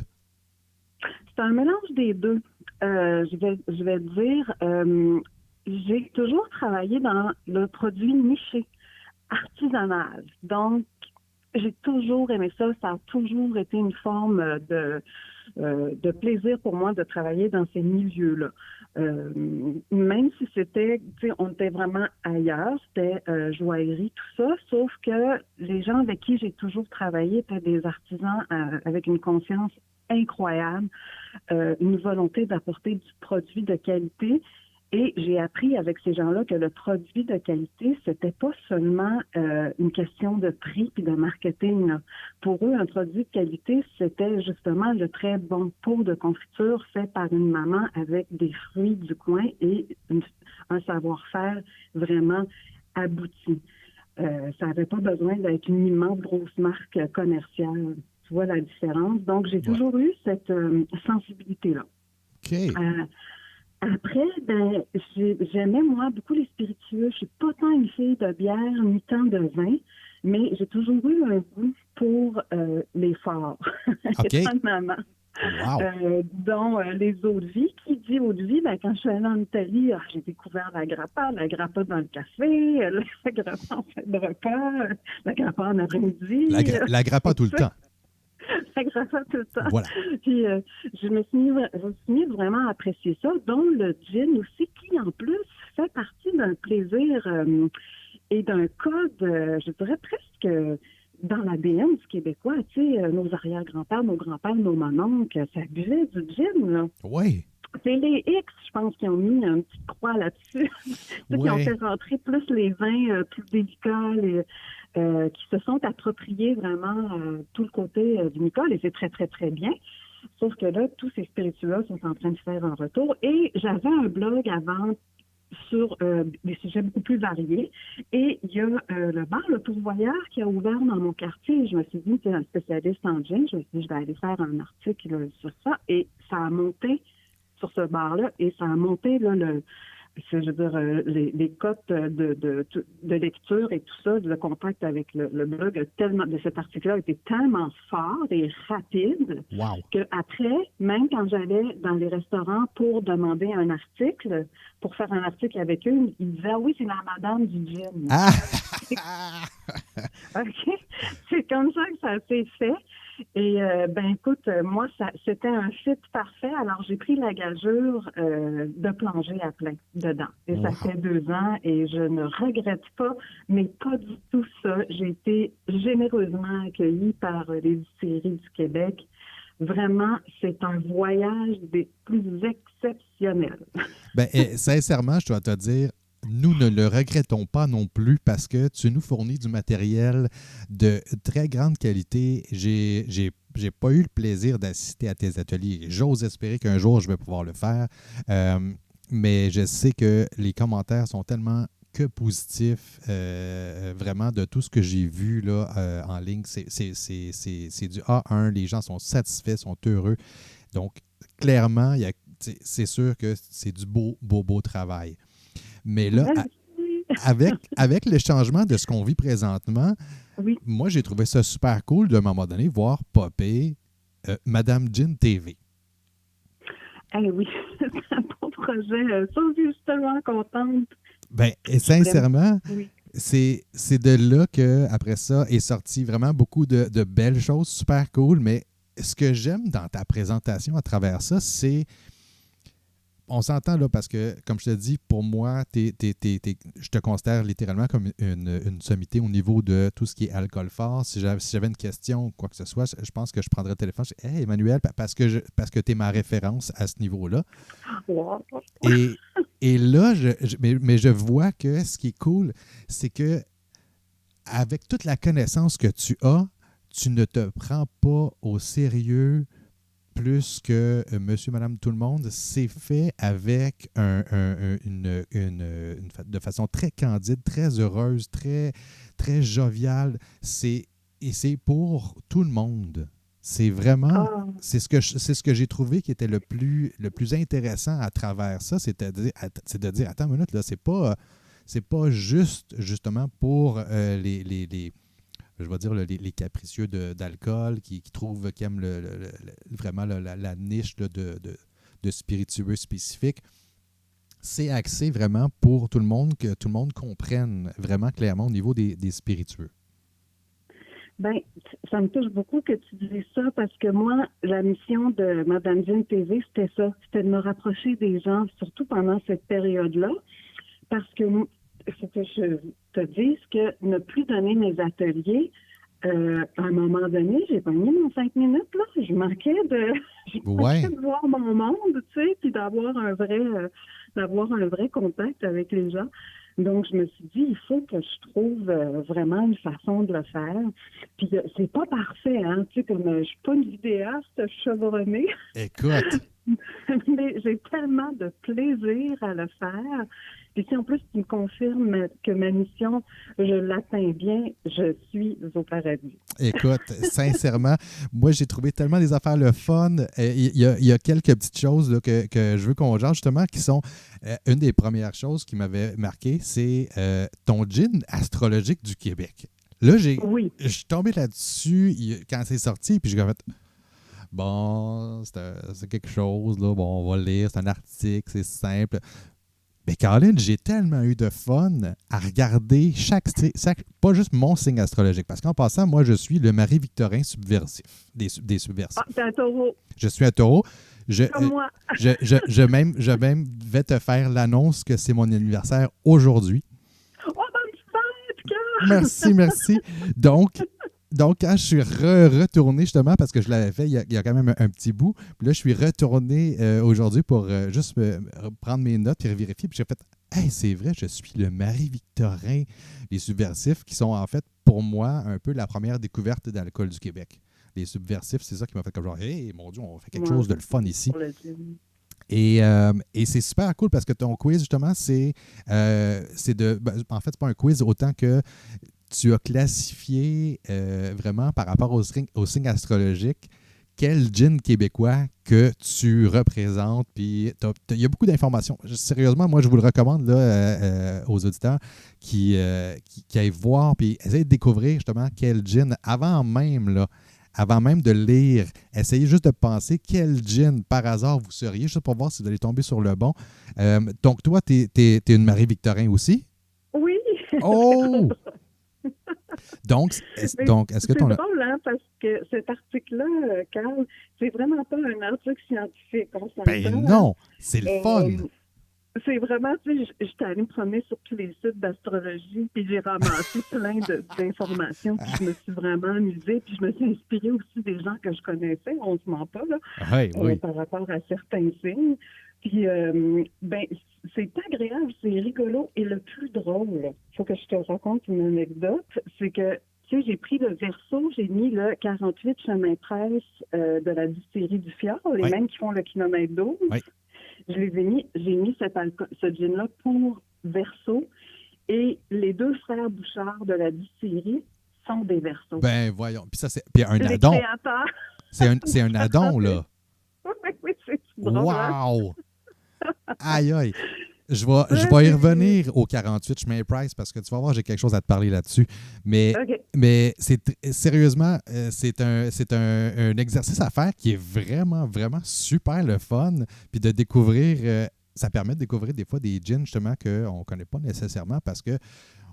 C'est un mélange des deux. Je vais dire, j'ai toujours travaillé dans le produit niché, artisanal. Donc, j'ai toujours aimé ça. Ça a toujours été une forme de plaisir pour moi de travailler dans ces milieux-là. Même si c'était, tu sais, on était vraiment ailleurs, c'était joaillerie, tout ça, sauf que les gens avec qui j'ai toujours travaillé étaient des artisans avec une conscience incroyable, une volonté d'apporter du produit de qualité. Et j'ai appris avec ces gens-là que le produit de qualité, c'était pas seulement une question de prix puis de marketing. Là. Pour eux, un produit de qualité, c'était justement le très bon pot de confiture fait par une maman avec des fruits du coin et un savoir-faire vraiment abouti. Ça n'avait pas besoin d'être une immense grosse marque commerciale. Tu vois la différence. Donc, j'ai toujours eu cette sensibilité-là. OK. Après, j'aimais, moi, beaucoup les spiritueux. Je suis pas tant une fille de bière, ni tant de vin, mais j'ai toujours eu un goût pour les forts. OK. Étant maman. Wow. Dont les eaux de vie. Qui dit eau de vie? Ben, quand je suis allée en Italie, j'ai découvert la grappa dans le café, la grappa en fin de repas, la grappa en après-midi. La grappa tout le temps. La grappa tout le temps. Voilà. Puis, je me suis mis vraiment à apprécier ça, dont le gin aussi, qui en plus fait partie d'un plaisir et d'un code, je dirais presque dans l'ADN du Québécois. Tu sais, nos arrière-grands-pères, nos grands-pères, nos mononcles, ça buvait du gin, là. Oui. C'est les X, je pense, qui ont mis une petite croix là-dessus. Ceux qui ont fait rentrer plus les vins plus délicats, qui se sont appropriés vraiment tout le côté du Nicole, et c'est très, très, très bien. Sauf que là, tous ces spiritueux sont en train de faire un retour. Et j'avais un blog avant sur des sujets beaucoup plus variés. Et il y a le bar Le Pourvoyeur qui a ouvert dans mon quartier. Je me suis dit, c'est un spécialiste en gin. Je me suis dit, je vais aller faire un article sur ça. Et ça a monté sur ce bar-là, et ça a monté là, je veux dire, les cotes de lecture et tout ça, le contact avec le blog de cet article-là était tellement fort et rapide qu'après, même quand j'allais dans les restaurants pour demander un article, pour faire un article avec eux, ils disaient « Ah oui, c'est la madame du gin. » OK? C'est comme ça que ça s'est fait. Et écoute, moi, c'était un fit parfait. Alors, j'ai pris la gageure de plonger à plein dedans. Et ça fait 2 ans et je ne regrette pas, mais pas du tout ça. J'ai été généreusement accueillie par les distilleries du Québec. Vraiment, c'est un voyage des plus exceptionnels. Sincèrement, je dois te dire, nous ne le regrettons pas non plus parce que tu nous fournis du matériel de très grande qualité. J'ai pas eu le plaisir d'assister à tes ateliers. J'ose espérer qu'un jour, je vais pouvoir le faire. Mais je sais que les commentaires sont tellement que positif. Vraiment, de tout ce que j'ai vu là, en ligne, c'est du A1. Les gens sont satisfaits, sont heureux. Donc, clairement, c'est sûr que c'est du beau travail. Mais là, avec le changement de ce qu'on vit présentement, Oui. moi, j'ai trouvé ça super cool d'un moment donné, voir popper Madame Gin TV. Eh oui, c'est un beau projet. Ça, je suis tellement contente. Ben, et sincèrement, oui. c'est de là qu'après ça est sorti vraiment beaucoup de belles choses, super cool. Mais ce que j'aime dans ta présentation à travers ça, c'est. On s'entend là parce que, comme je te dis, pour moi, je te considère littéralement comme une sommité au niveau de tout ce qui est alcool fort. Si j'avais une question ou quoi que ce soit, je pense que je prendrais le téléphone. Je dis, hey, Emmanuel, parce que tu es ma référence à ce niveau-là. Wow. Et là, mais je vois que ce qui est cool, c'est que avec toute la connaissance que tu as, tu ne te prends pas au sérieux plus que monsieur, madame, tout le monde. C'est fait avec de façon très candide, très heureuse, très, très joviale. Et c'est pour tout le monde. C'est vraiment, c'est ce que j'ai trouvé qui était le plus intéressant à travers ça, c'est de dire, attends une minute, là, c'est pas justement pour je vais dire, les capricieux d'alcool qui aiment vraiment la niche là, de spiritueux spécifiques. C'est axé vraiment pour tout le monde, que tout le monde comprenne vraiment clairement au niveau des spiritueux. Bien, ça me touche beaucoup que tu dises ça parce que moi, la mission de Madame Gin TV, c'était ça. C'était de me rapprocher des gens, surtout pendant cette période-là. Parce que il faut que je te dise que ne plus donner mes ateliers, à un moment donné, j'ai pogné mon 5 minutes, là. Je manquais de voir mon monde, tu sais, puis d'avoir un vrai contact avec les gens. Donc, je me suis dit, il faut que je trouve vraiment une façon de le faire. Puis, c'est pas parfait, hein, tu sais, comme je suis pas une vidéaste chevronnée. Écoute! Mais j'ai tellement de plaisir à le faire. Puis si en plus tu me confirmes que ma mission, je l'atteins bien, je suis au paradis. Écoute, sincèrement, moi j'ai trouvé tellement des affaires le fun. Il y a quelques petites choses là, que je veux qu'on jase justement qui sont une des premières choses qui m'avait marqué, c'est ton gin astrologique du Québec. Là, je suis tombé là-dessus quand c'est sorti, puis j'ai fait bon, c'est quelque chose, là, bon, on va le lire, c'est un article, c'est simple. Mais Caroline, j'ai tellement eu de fun à regarder pas juste mon signe astrologique, parce qu'en passant, moi, je suis le Marie-Victorin subversif, des subversifs. Ah, t'es un taureau. Je suis un taureau. Comme moi. je même vais te faire l'annonce que c'est mon anniversaire aujourd'hui. Oh, bonne fête, Carl! Merci. Donc, quand je suis retourné, justement, parce que je l'avais fait il y a quand même un petit bout, puis là, je suis retourné aujourd'hui pour juste prendre mes notes et vérifier, puis j'ai fait « Hey, c'est vrai, je suis le Marie-Victorin des subversifs, qui sont en fait, pour moi, un peu la première découverte d'alcool du Québec. Les subversifs, c'est ça qui m'a fait comme genre « Hey, mon Dieu, on fait quelque chose de le fun ici. » Et c'est super cool parce que ton quiz, justement, c'est en fait, c'est pas un quiz autant que tu as classifié vraiment par rapport au signe astrologique quel gin québécois que tu représentes. Puis il y a beaucoup d'informations. Sérieusement, moi, je vous le recommande là, aux auditeurs qui aillent voir puis essayent de découvrir justement quel gin avant même de lire, essayez juste de penser quel gin par hasard vous seriez, juste pour voir si vous allez tomber sur le bon. Donc, toi, tu es une Marie-Victorin aussi? Oui! Oh! Donc, est-ce que ton... C'est drôle, hein, parce que cet article-là, Carl, c'est vraiment pas un article scientifique. On s'entend. Ben non! C'est le fun! C'est vraiment, tu sais, j'étais allée me promener sur tous les sites d'astrologie, puis j'ai ramassé plein d'informations, puis je me suis vraiment amusée, puis je me suis inspirée aussi des gens que je connaissais, on se ment pas, là, oui. par rapport à certains signes. Puis, ben, c'est agréable, c'est rigolo, et le plus drôle, il faut que je te raconte une anecdote, c'est que, tu sais, j'ai pris le Verseau, j'ai mis le 48 chemin presse de la distillerie du Fjord, les mêmes qui font le kilomètre 12. Oui. J'ai mis ce gin-là pour Verseau. Et les 2 frères Bouchard de la distillerie sont des Verseaux. Ben, voyons. Puis ça, c'est puis un Les addon. créateurs. C'est un addon, là. Oui, c'est drôle. Hein? Wow! Aïe, aïe. Je vais y revenir au 48 chemin Price parce que tu vas voir, j'ai quelque chose à te parler là-dessus. Mais, OK. mais sérieusement, c'est un exercice à faire qui est vraiment, vraiment super le fun. Puis de découvrir, ça permet de découvrir des fois des gins justement qu'on ne connaît pas nécessairement parce que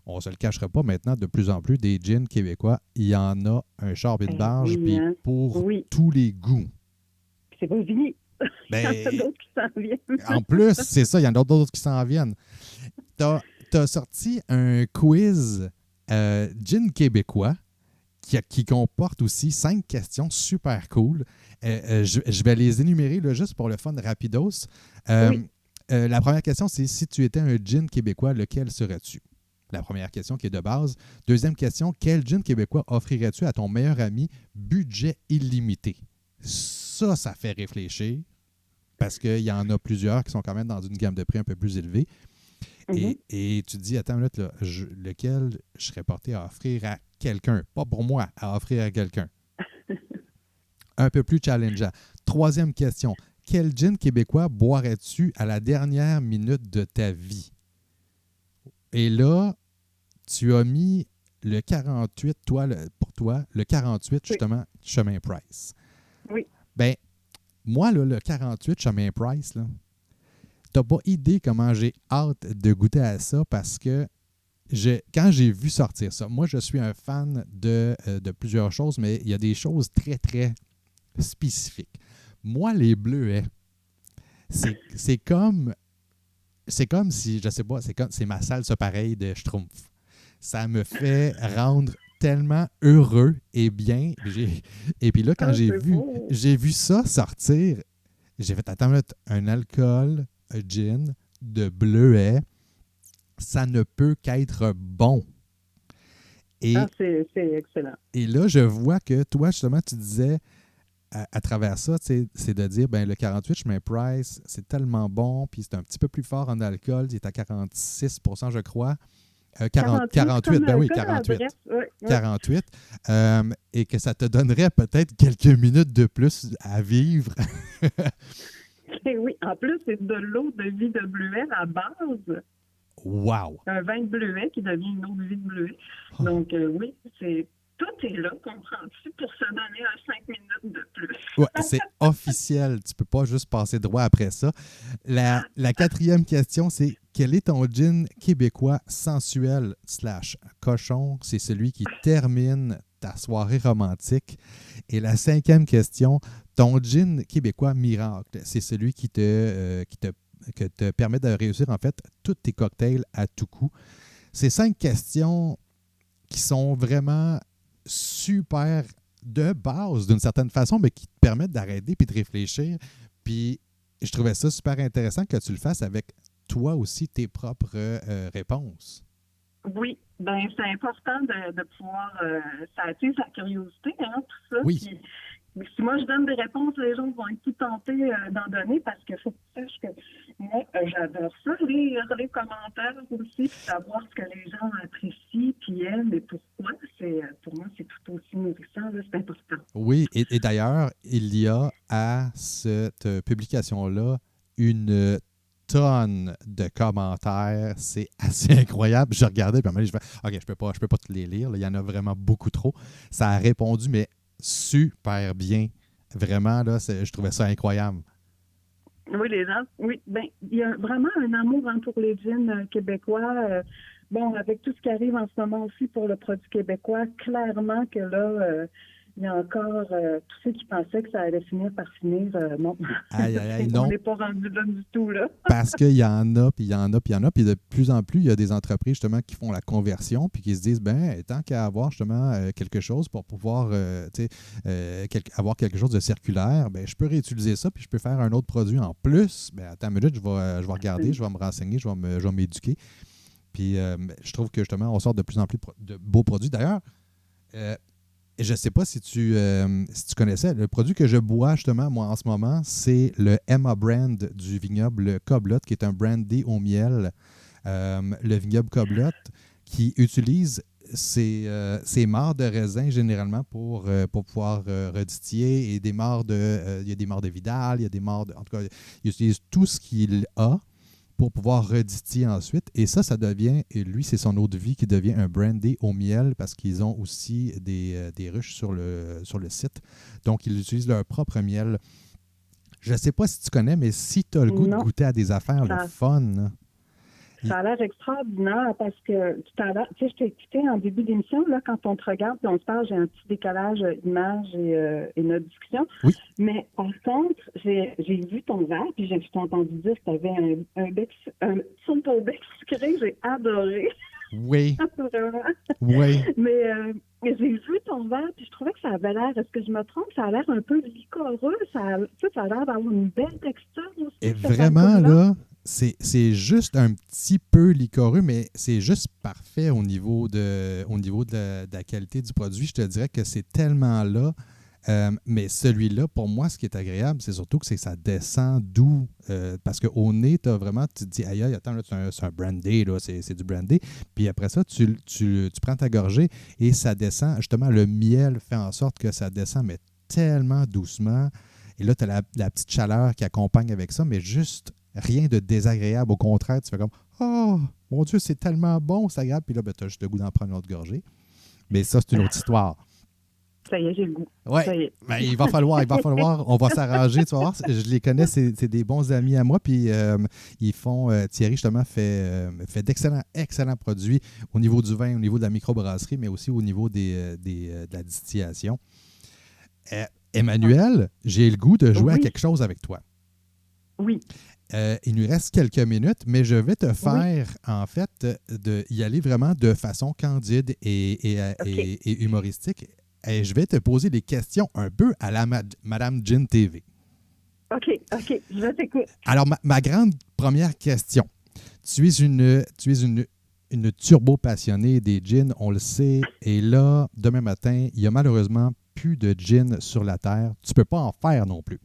on ne se le cachera pas maintenant, de plus en plus, des gins québécois, il y en a un char et une barge, puis hein? pour Oui. tous les goûts. C'est pas fini. Ben, Il y en a d'autres qui s'en viennent. en plus, c'est ça, il y en a d'autres qui s'en viennent. T'as sorti un quiz gin québécois qui comporte aussi 5 questions super cool. Je vais les énumérer là, juste pour le fun rapidos. Oui. La première question, c'est si tu étais un gin québécois, lequel serais-tu? La première question qui est de base. Deuxième question, quel gin québécois offrirais-tu à ton meilleur ami budget illimité? Ça fait réfléchir parce qu'il y en a plusieurs qui sont quand même dans une gamme de prix un peu plus élevée. Et tu te dis, attends une minute, là, lequel je serais porté à offrir à quelqu'un? Pas pour moi, à offrir à quelqu'un. Un peu plus challengeant. Troisième question, quel gin québécois boirais-tu à la dernière minute de ta vie? Et là, tu as mis le 48, pour toi, le 48, justement, chemin Price. Oui. Ben, moi, là, le 48 chemin Price, là, t'as pas idée comment j'ai hâte de goûter à ça parce que quand j'ai vu sortir ça, moi, je suis un fan de plusieurs choses, mais il y a des choses très, très spécifiques. Moi, les bleuets, c'est comme si, je sais pas, c'est ma salsa pareille de Schtroumpf. Ça me fait rendre tellement heureux et bien. Et puis là, quand j'ai vu ça sortir, j'ai fait, attends, un alcool, un gin de bleuet, ça ne peut qu'être bon. Et, c'est excellent. Et là, je vois que toi, justement, tu disais, à travers ça, c'est de dire, ben le 48 chemin Price, c'est tellement bon, puis c'est un petit peu plus fort en alcool, il est à 46 % je crois. 48, ben oui, 48. Oui. 48. Et que ça te donnerait peut-être quelques minutes de plus à vivre. Et oui, en plus, c'est de l'eau de vie de bleuet à base. Wow! Un vin de bleuet qui devient une eau de vie de bleuet. Oh. Donc, oui, tout est là, comprends-tu, pour se donner un 5 minutes de plus. Ouais, c'est officiel. Tu peux pas juste passer droit après ça. La quatrième question, c'est quel est ton gin québécois sensuel / cochon? C'est celui qui termine ta soirée romantique. Et la cinquième question, ton gin québécois miracle, c'est celui qui te permet de réussir en fait tous tes cocktails à tout coup. Ces 5 questions qui sont vraiment super de base d'une certaine façon, mais qui te permettent d'arrêter puis de réfléchir. Puis je trouvais ça super intéressant que tu le fasses avec toi aussi, tes propres réponses. Oui, bien c'est important de pouvoir, ça attire sa curiosité, hein, tout ça. Oui. Puis, si moi je donne des réponses, les gens vont être tout tentés d'en donner parce qu'il faut que tu saches que moi, j'adore ça, lire les commentaires aussi, puis savoir ce que les gens apprécient, puis aiment et pourquoi. Pour moi, c'est tout aussi nourrissant, là, c'est important. Oui, et d'ailleurs, il y a à cette publication-là une tonne de commentaires. C'est assez incroyable. Je regardais, puis je fais, OK, je peux pas tous les lire. Là. Il y en a vraiment beaucoup trop. Ça a répondu, mais super bien. Vraiment, là, je trouvais ça incroyable. Oui, les gens, oui. Ben, il y a vraiment un amour pour les gins québécois. Bon, avec tout ce qui arrive en ce moment aussi pour le produit québécois, clairement que là, il y a encore tous ceux qui pensaient que ça allait finir par finir. Non. Aïe, non. On n'est pas rendu là du tout, là. Parce qu'il y en a, puis il y en a, puis il y en a, puis de plus en plus, il y a des entreprises justement qui font la conversion, puis qui se disent, ben tant qu'à avoir justement quelque chose pour pouvoir avoir quelque chose de circulaire, ben je peux réutiliser ça, puis je peux faire un autre produit en plus. Ben attends une minute, je vais regarder, je vais me renseigner, je vais m'éduquer. Puis je trouve que justement, on sort de plus en plus de beaux produits. D'ailleurs, je ne sais pas si tu connaissais, le produit que je bois justement, moi, en ce moment, c'est le Emma Brand du vignoble Coblot, qui est un brandy au miel le vignoble Coblotte, qui utilise ces mares de raisin généralement pour pouvoir redistiller. Et il y a des mares de Vidal, il y a des mares en tout cas, il utilise tout ce qu'il a pour pouvoir redistiller ensuite. Et ça devient, et lui, c'est son eau de vie qui devient un brandy au miel parce qu'ils ont aussi des ruches sur le site. Donc, ils utilisent leur propre miel. Je ne sais pas si tu connais, mais si tu as le goût de goûter à des affaires, le fun, là. Ça a l'air extraordinaire parce que tout à l'heure, tu sais, je t'ai écouté en début d'émission, là, quand on te regarde et on se parle, j'ai un petit décalage image et notre discussion. Oui. Mais par contre, j'ai vu ton verre, puis j'ai entendu dire que tu avais un Turbo bec sucré, j'ai adoré. Oui. Vraiment. Oui. Mais j'ai vu ton verre, puis je trouvais que ça avait l'air, est-ce que je me trompe, ça a l'air un peu liquoreux, ça a l'air d'avoir une belle texture aussi. Et vraiment, là, c'est juste un petit peu liquoreux, mais c'est juste parfait au niveau de la qualité du produit. Je te dirais que c'est tellement là. Mais celui-là, pour moi, ce qui est agréable, c'est surtout que ça descend doux. Parce qu'au nez, tu te dis, aïe, attends, là, c'est un brandy, là, c'est du brandy. Puis après ça, tu prends ta gorgée et ça descend. Justement, le miel fait en sorte que ça descend, mais tellement doucement. Et là, tu as la petite chaleur qui accompagne avec ça, mais juste rien de désagréable. Au contraire, tu fais comme, oh, mon Dieu, c'est tellement bon, c'est agréable. Puis là, tu as juste le goût d'en prendre une autre gorgée. Mais ça, c'est une autre histoire. Ça y est, j'ai le goût. Oui, ben, il va falloir, on va s'arranger, tu vas voir. Je les connais, c'est des bons amis à moi, puis ils font, Thierry justement fait d'excellents produits au niveau du vin, au niveau de la microbrasserie, mais aussi au niveau de la distillation. Emmanuel, j'ai le goût de jouer à quelque chose avec toi. Oui. Il nous reste quelques minutes, mais je vais te faire, en fait, y aller vraiment de façon candide et humoristique. Et je vais te poser des questions un peu à la Madame Gin TV. OK, je t'écoute. Alors, ma grande première question. Tu es une turbo-passionnée des gins, on le sait. Et là, demain matin, il n'y a malheureusement plus de gin sur la Terre. Tu ne peux pas en faire non plus.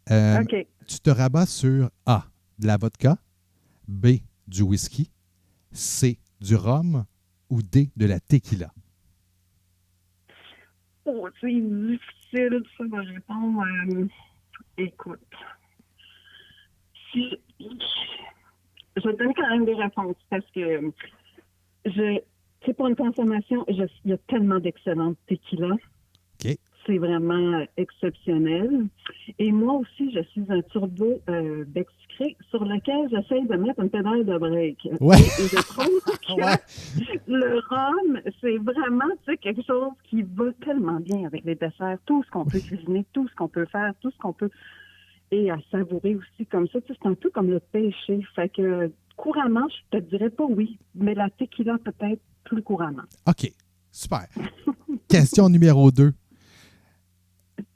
OK. Tu te rabats sur A, de la vodka, B, du whisky, C, du rhum ou D, de la tequila. Oh, c'est difficile ça de répondre. Écoute, je vais te donner quand même des réponses parce que c'est pour une consommation, il y a tellement d'excellentes tequilas. OK. C'est vraiment exceptionnel. Et moi aussi, je suis un turbo bec sucré sur lequel j'essaie de mettre une pédale de break. Ouais. Et je trouve que ouais. le rhum, c'est vraiment quelque chose qui va tellement bien avec les desserts. Tout ce qu'on peut cuisiner, tout ce qu'on peut faire, tout ce qu'on peut... Et à savourer aussi comme ça. C'est un peu comme le pêcher. Fait que couramment, je te dirais pas oui, mais la tequila peut-être plus couramment. OK. Super. Question numéro 2.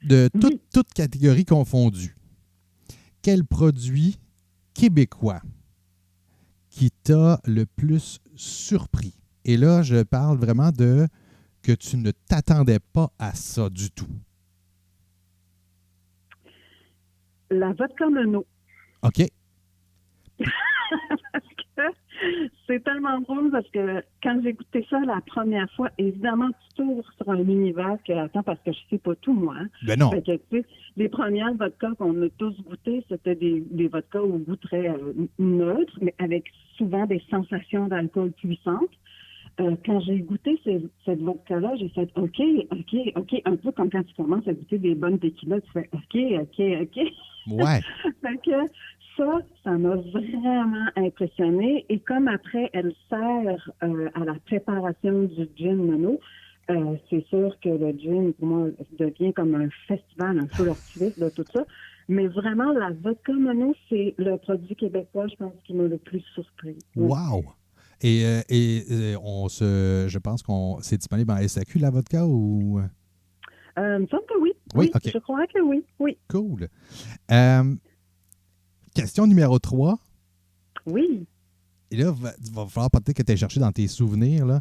De toute catégorie confondue, quel produit québécois qui t'a le plus surpris? Et là, je parle vraiment de que tu ne t'attendais pas à ça du tout. La vodka Menot. OK. Parce que c'est tellement drôle parce que quand j'ai goûté ça la première fois, évidemment, tu t'ouvres sur un univers que, attends, parce que je sais pas tout, moi. Hein. Ben non. Fait que, tu sais, les premières vodkas qu'on a tous goûtées, c'était des vodkas au goût très neutre, mais avec souvent des sensations d'alcool puissantes. Quand j'ai goûté cette vodka-là, j'ai fait OK, un peu comme quand tu commences à goûter des bonnes tequilas, tu fais OK. Ouais. Fait que ça m'a vraiment impressionné. Et comme après, elle sert à la préparation du gin Menot, c'est sûr que le gin, pour moi, devient comme un festival, un feu d'artifice de tout ça. Mais vraiment, la vodka Menot, c'est le produit québécois, je pense, qui m'a le plus surpris. Wow! Et je pense qu'on c'est disponible en SAQ, la vodka, ou... Il me semble que oui. Oui, OK. Je crois que oui. Cool. Question numéro 3. Oui. Et là, il va falloir peut-être que tu aies cherché dans tes souvenirs, là,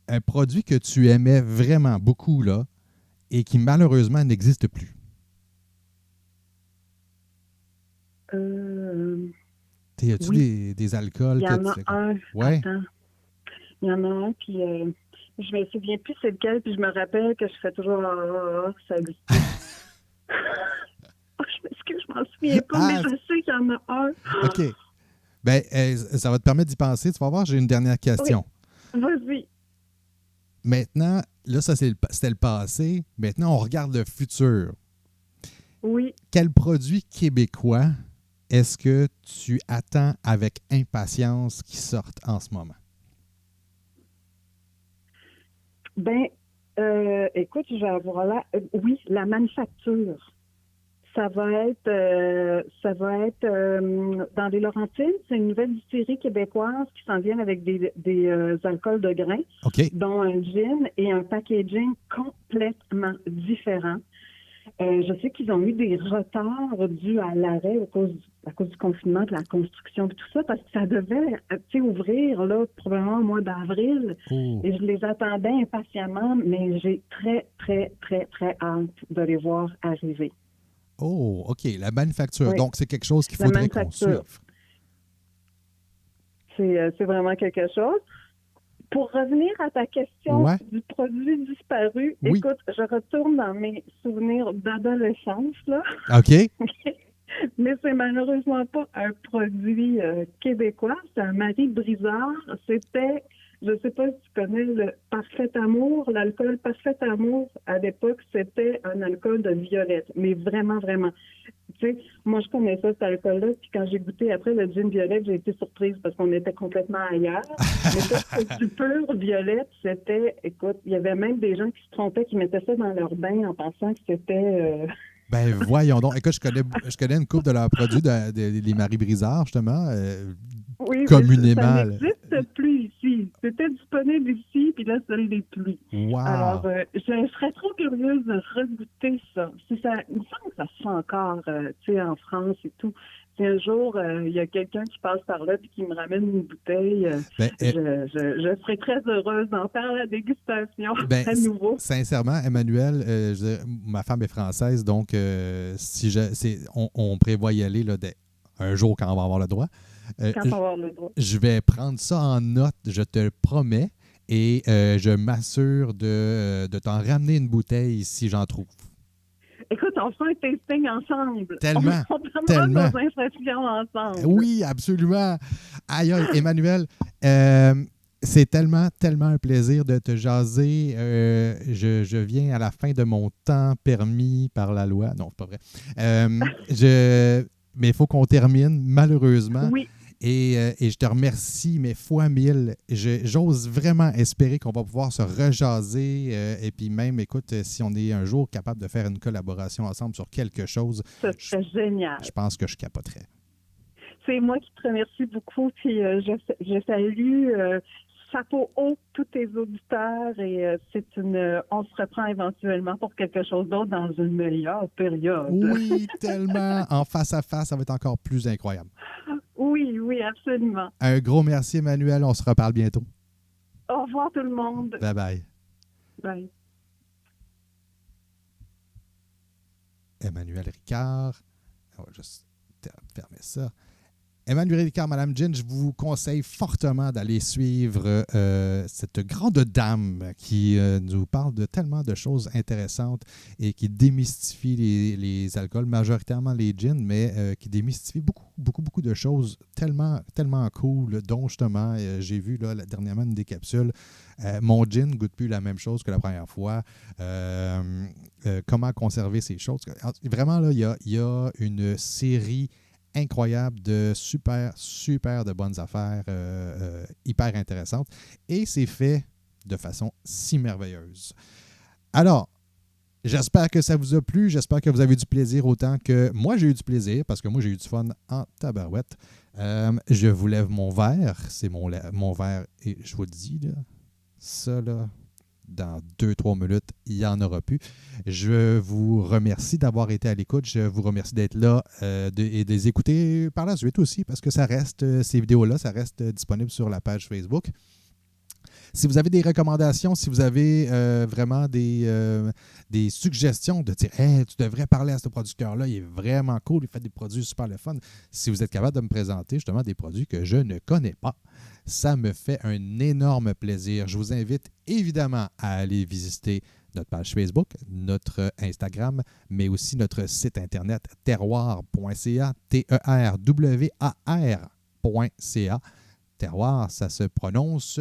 un produit que tu aimais vraiment beaucoup, là, et qui malheureusement n'existe plus. As-tu Oui, des alcools il y que en tu a fais? un. Ouais. Attends, il y en a un, puis je me souviens plus c'est lequel, puis je me rappelle que je fais toujours ça existe. Je m'excuse, je m'en souviens pas, mais Ah, je sais qu'il y en a un. OK. Ben, ça va te permettre d'y penser. Tu vas voir, j'ai une dernière Oui, question. vas-y. Maintenant, là, ça, c'était le passé. Maintenant, on regarde le futur. Oui. Quel produit québécois est-ce que tu attends avec impatience qu'il sorte en ce moment? Ben, écoute, je vais avoir là. Oui, la manufacture. Ça va être dans les Laurentides. C'est une nouvelle distillerie québécoise qui s'en vient avec des alcools de grains, OK. dont un gin et un packaging complètement différent. Je sais qu'ils ont eu des retards dus à l'arrêt à cause du confinement, de la construction et tout ça, parce que ça devait ouvrir là, probablement au mois d'avril. Oh. Et je les attendais impatiemment, mais j'ai très, très, très, très hâte de les voir arriver. Oh, OK. La manufacture. Oui, Donc, c'est quelque chose qu'il la faudrait qu'on manufacture, suive. c'est vraiment quelque chose. Pour revenir à ta question Ouais. du produit disparu, Oui. écoute, je retourne dans mes souvenirs d'adolescence, là. OK. Mais c'est malheureusement pas un produit québécois, c'est un Marie Brizard. C'était, je sais pas si tu connais le Parfait Amour, l'alcool Parfait Amour, à l'époque, c'était un alcool de violette, mais vraiment, vraiment. Tu sais, moi, je connaissais cet alcool-là, puis quand j'ai goûté après le gin violette, j'ai été surprise parce qu'on était complètement ailleurs. Mais ça, c'était du pur violette, c'était, écoute, il y avait même des gens qui se trompaient, qui mettaient ça dans leur bain en pensant que c'était... Ben, voyons donc. Écoute, je connais une couple de leurs produits, les Marie Brizard, justement, Oui, mais ça communément. Là. n'existe plus ici. C'était disponible ici, puis là, ça ne l'est plus. Alors, Wow. je serais trop curieuse de regoûter ça. Si ça. Il me semble que ça se fait encore, tu sais, en France et tout. Si un jour, il y a quelqu'un qui passe par là et qui me ramène une bouteille, Ben, je serais très heureuse d'en faire la dégustation ben, à nouveau. sincèrement, Emmanuel, ma femme est française, donc on prévoit y aller là, un jour quand on va avoir le droit. Quand on va avoir le droit. Je vais prendre ça en note, je te le promets, et je m'assure de t'en ramener une bouteille si j'en trouve. Écoute, on fera un tasting ensemble. Tellement, On prendra tellement. nos impressions ensemble. Oui, absolument. Aïe, aïe, Emmanuel, c'est tellement, tellement un plaisir de te jaser. Je viens à la fin de mon temps permis par la loi. Non, c'est pas vrai. Mais il faut qu'on termine, malheureusement. Oui. Et je te remercie, mais fois mille. J'ose vraiment espérer qu'on va pouvoir se rejaser. Et puis même, écoute, si on est un jour capable de faire une collaboration ensemble sur quelque chose, Ce serait génial. je pense que je capoterais. C'est moi qui te remercie beaucoup. Puis je salue chapeau haut tous tes auditeurs et on se reprend éventuellement pour quelque chose d'autre dans une meilleure période. Oui, tellement. En face à face, ça va être encore plus incroyable. Oui, oui, absolument. Un gros merci, Emmanuel. On se reparle bientôt. Au revoir tout le monde. Bye bye. Bye. Emmanuel Ricard. On va juste fermer ça. Emmanuel Ricard, Madame Gin, je vous conseille fortement d'aller suivre cette grande dame qui nous parle de tellement de choses intéressantes et qui démystifie les alcools, majoritairement les gins, mais qui démystifie beaucoup de choses tellement, tellement cool, dont justement, j'ai vu là, dernièrement une des capsules, mon gin ne goûte plus la même chose que la première fois. Comment conserver ces choses. Vraiment, là, il y a une série incroyable de super de bonnes affaires hyper intéressantes et c'est fait de façon si merveilleuse. Alors, j'espère que ça vous a plu, j'espère que vous avez du plaisir autant que moi j'ai eu du plaisir parce que moi j'ai eu du fun en tabarouette. Je vous lève mon verre, c'est mon verre et je vous le dis là, ça là, dans 2-3 minutes, il n'y en aura plus. Je vous remercie d'avoir été à l'écoute. Je vous remercie d'être là et de les écouter par la suite aussi parce que ça reste, ces vidéos-là, ça reste disponible sur la page Facebook. Si vous avez des recommandations, si vous avez vraiment des suggestions de dire hey, tu devrais parler à ce producteur-là, il est vraiment cool, il fait des produits super le fun. Si vous êtes capable de me présenter justement des produits que je ne connais pas, ça me fait un énorme plaisir. Je vous invite évidemment à aller visiter notre page Facebook, notre Instagram, mais aussi notre site internet terroir.ca, terwar.ca. Terroir, ça se prononce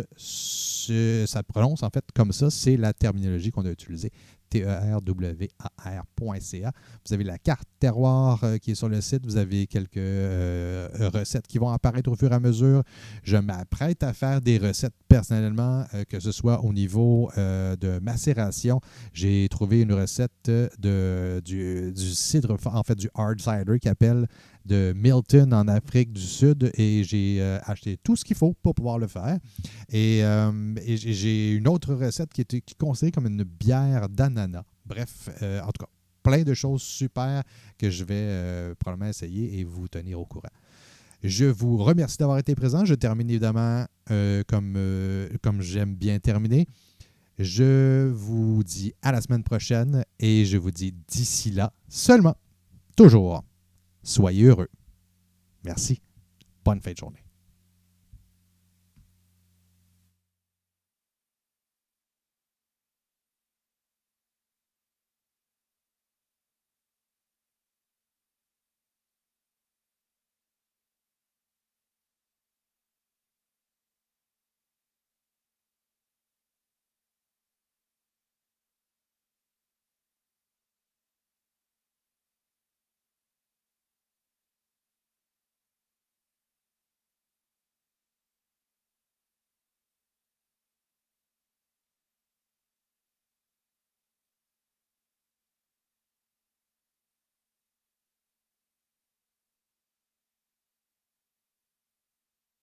en fait comme ça, c'est la terminologie qu'on a utilisée. terwar.ca. Vous avez la carte terroir qui est sur le site. Vous avez quelques recettes qui vont apparaître au fur et à mesure. Je m'apprête à faire des recettes personnellement, que ce soit au niveau de macération. J'ai trouvé une recette du cidre, en fait du hard cider qui appelle de Milton en Afrique du Sud et j'ai acheté tout ce qu'il faut pour pouvoir le faire. Et j'ai une autre recette qui est considérée comme une bière d'ananas. Bref, en tout cas, plein de choses super que je vais probablement essayer et vous tenir au courant. Je vous remercie d'avoir été présent. Je termine évidemment comme j'aime bien terminer. Je vous dis à la semaine prochaine et je vous dis d'ici là, seulement, toujours, soyez heureux. Merci. Bonne fin de journée.